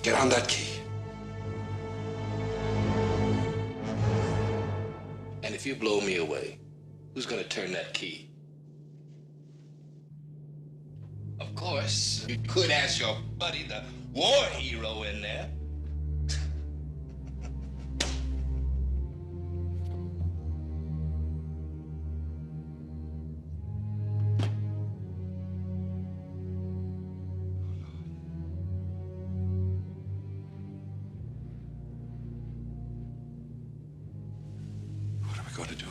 Get on that key. And if you blow me away, who's gonna turn that key? Of course, you could ask your buddy, the war hero in there. What are we going to do?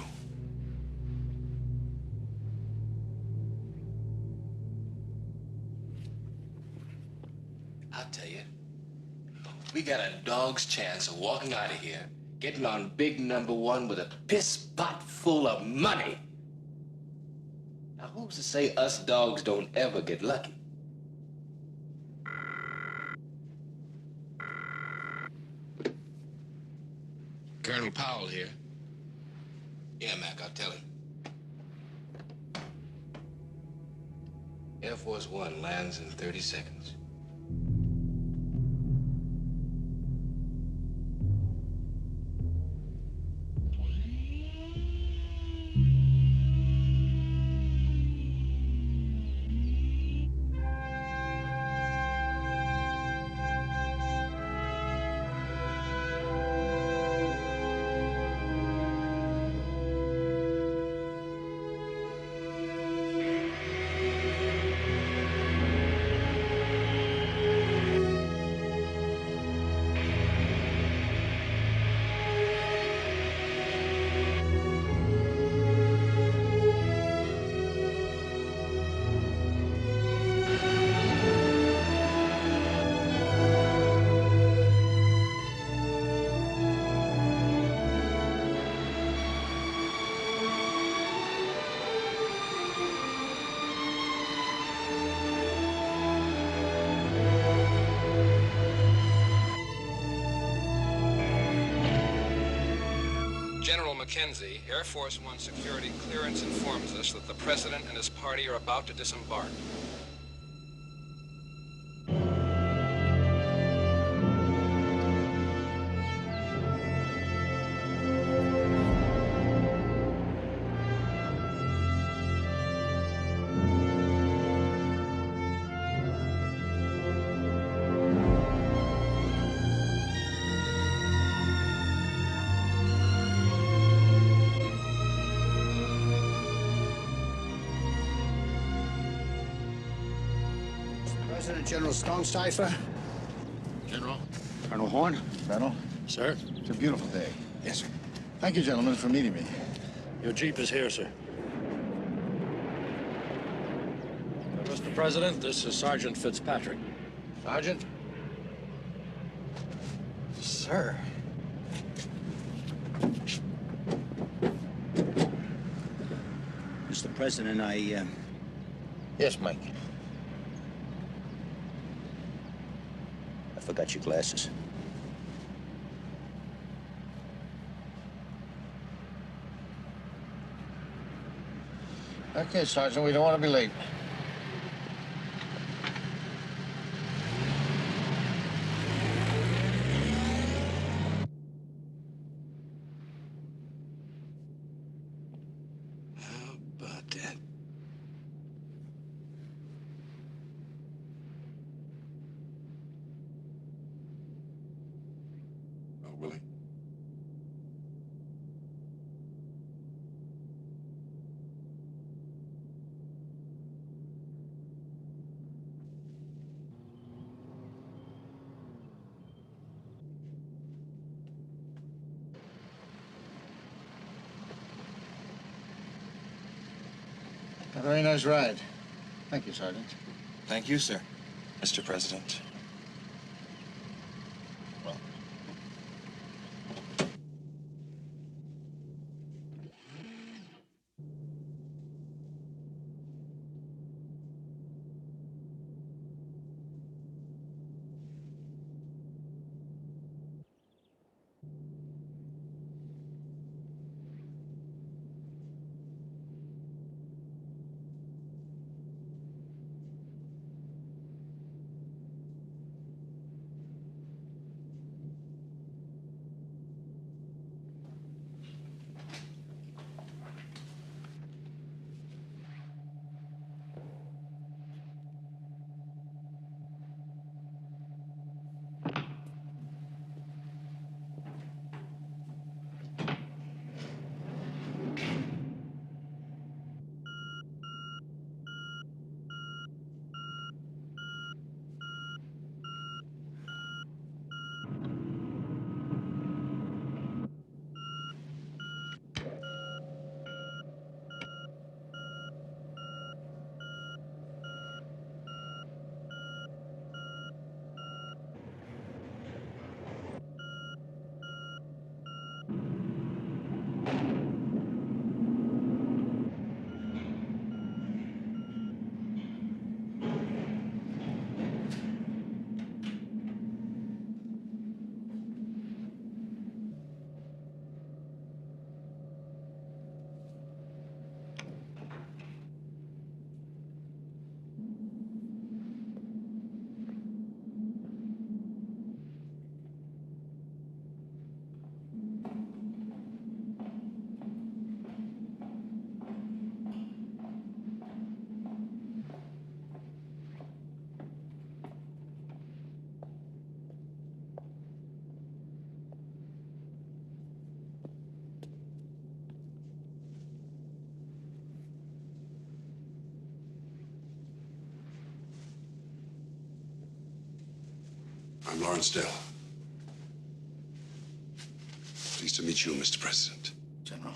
I'll tell you. We got a dog's chance of walking out of here, getting on big number one with a piss pot full of money. Now, who's to say us dogs don't ever get lucky? Colonel Powell here. Yeah, Mac, I'll tell him. Air Force One lands in 30 seconds. General Mackenzie, Air Force One security clearance informs us that the President and his party are about to disembark. President General Stonecipher. General. Colonel Horn. Colonel. Sir? It's a beautiful day. Yes, sir. Thank you, gentlemen, for meeting me. Your Jeep is here, sir. Mr. President, this is Sergeant Fitzpatrick. Sergeant? Sir. Mr. President, Yes, Mike. I forgot your glasses. Okay, Sergeant, we don't want to be late. How about that? Oh, Willie? A very nice ride. Thank you, Sergeant. Thank you, sir, Mr. President. I'm Lawrence Dell. Pleased to meet you, Mr. President. General.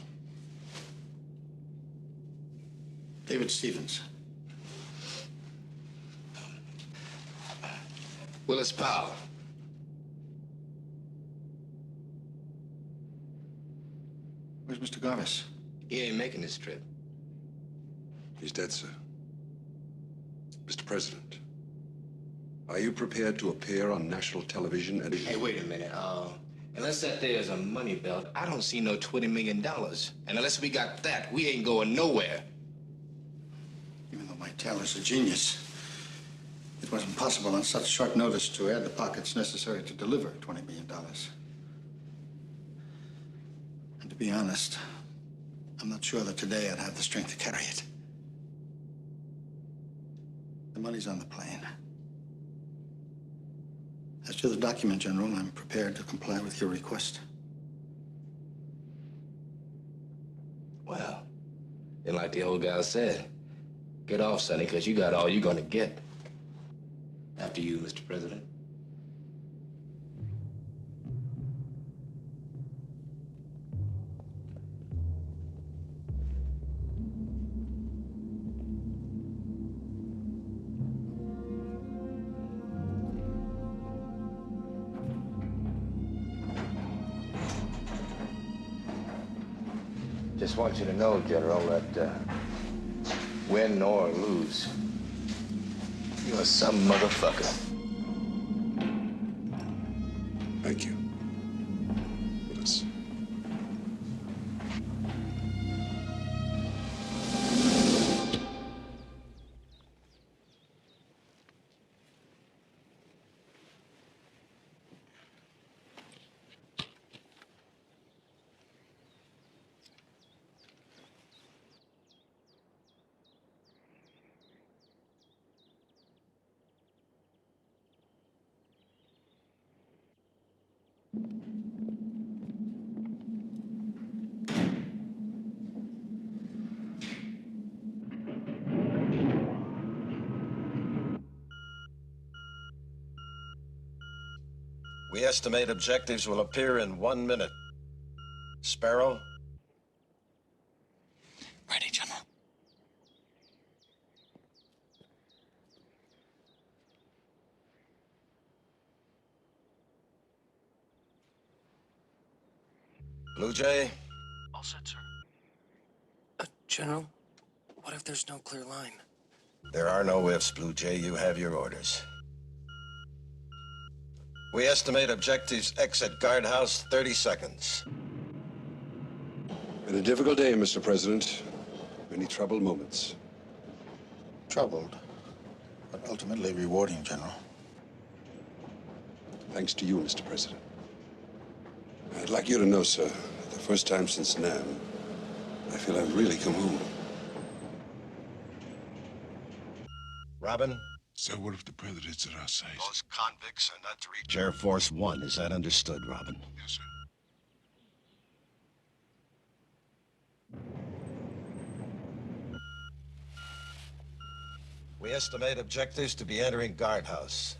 David Stevens. Willis Powell. Where's Mr. Garvis? He ain't making this trip. He's dead, sir. Mr. President, are you prepared to appear on national television and... Hey, wait a minute. Unless that there is a money belt, I don't see no $20 million. And unless we got that, we ain't going nowhere. Even though my tailor's a genius, it wasn't possible on such short notice to add the pockets necessary to deliver $20 million. And to be honest, I'm not sure that today I'd have the strength to carry it. The money's on the plane. As to the document, General, I'm prepared to comply with your request. Well, then like the old guy said, get off, Sonny, because you got all you're gonna get. After you, Mr. President. Just want you to know, General, that win or lose, you're some motherfucker. Thank you. Willis. We estimate objectives will appear in 1 minute. Sparrow? Ready, General. Blue Jay? All set, sir. General, what if there's no clear line? There are no ifs, Blue Jay. You have your orders. We estimate objectives exit guardhouse 30 seconds. Been a difficult day, Mr. President. Many troubled moments. Troubled, but ultimately rewarding, General. Thanks to you, Mr. President. I'd like you to know, sir, the first time since Nam, I feel I've really come home. Robin? So what if the president's at our side? Those convicts are not to reach Air Force One. Is that understood, Robin? Yes, sir. We estimate objectives to be entering guardhouse.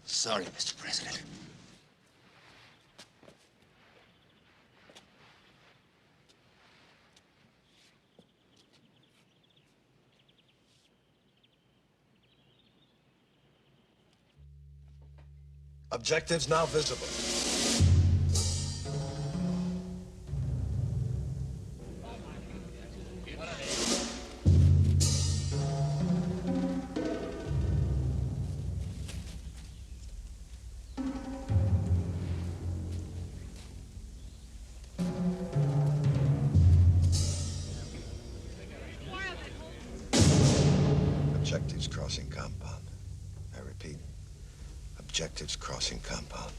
Sorry, Mr. President. Objectives now visible. Objectives crossing compound. I repeat, objectives crossing compound.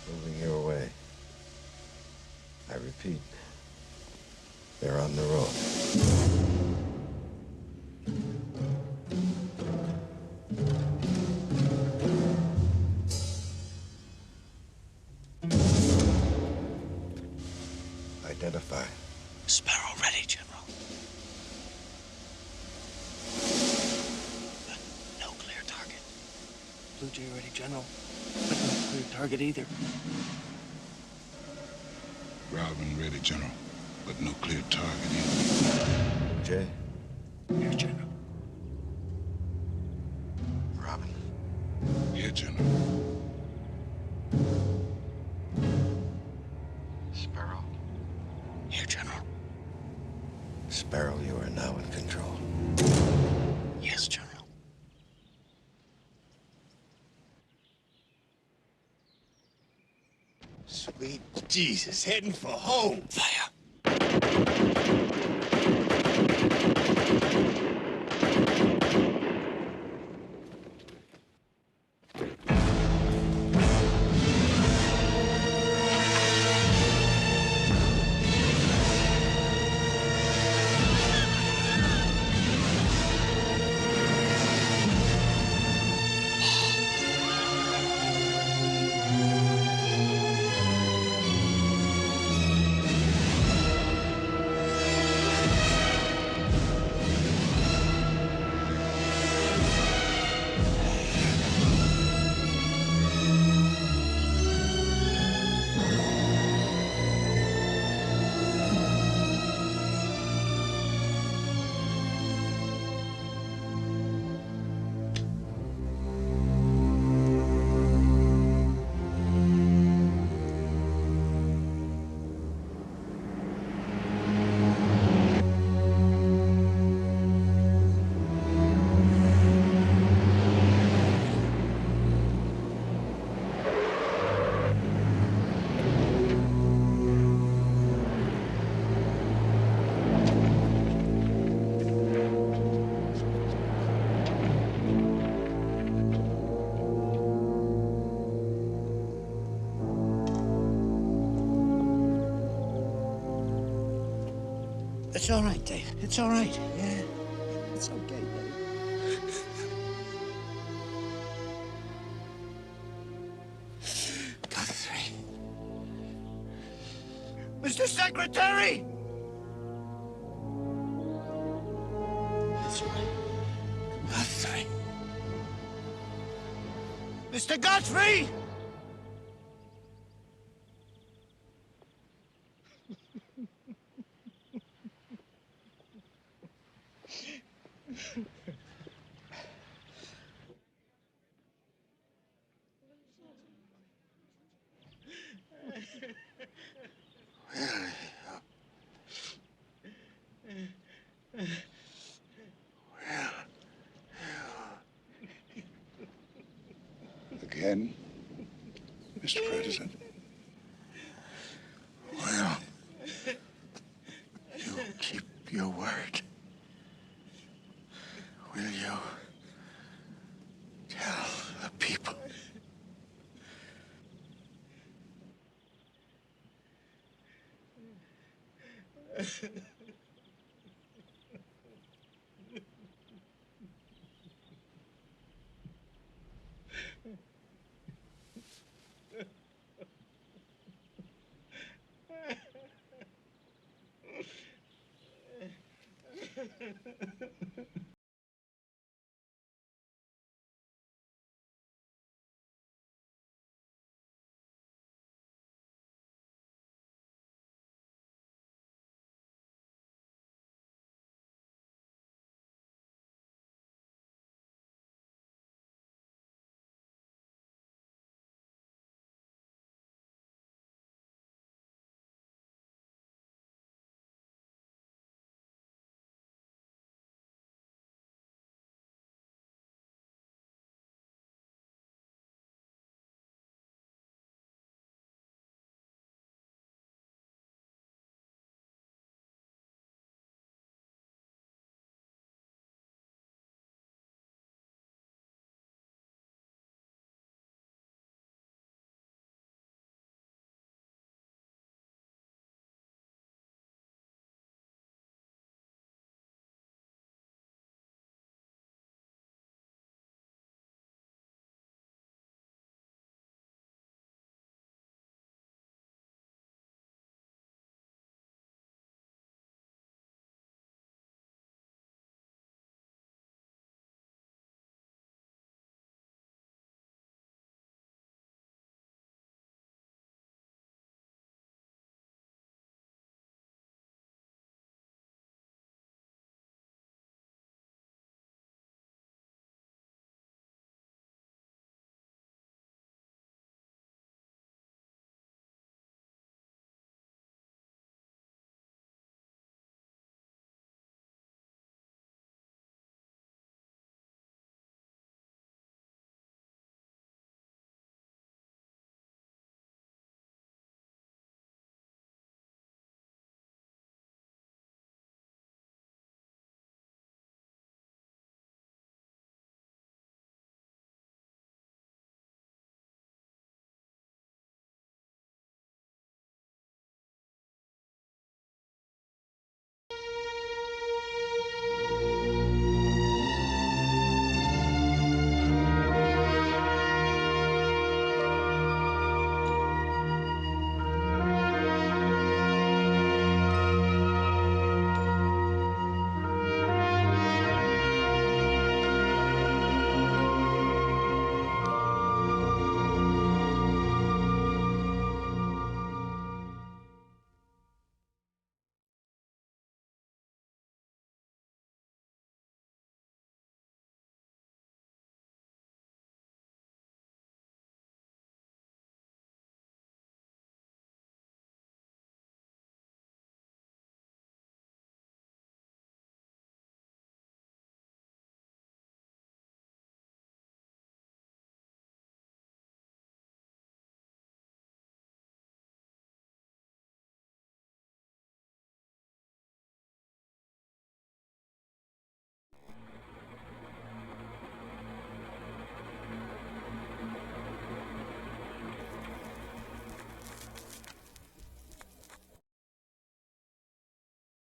Moving your way. I repeat, they're on the road. Identify. Sparrow ready, General. No clear target. Blue Jay ready, General. But no clear target either. Robin ready, General, but no clear target either. Jay? Here, General. Robin? Here, General. Sparrow? Here, General. Sparrow, you are now in control. Yes, General. Sweet Jesus, heading for home. Fire. It's all right, Dave. It's all right. Yeah. It's okay, Dave. Guthrie. Mr. Secretary! It's all right. Guthrie. Mr. Guthrie! Again, Mr. President. Well, you keep your word. Will you tell the people?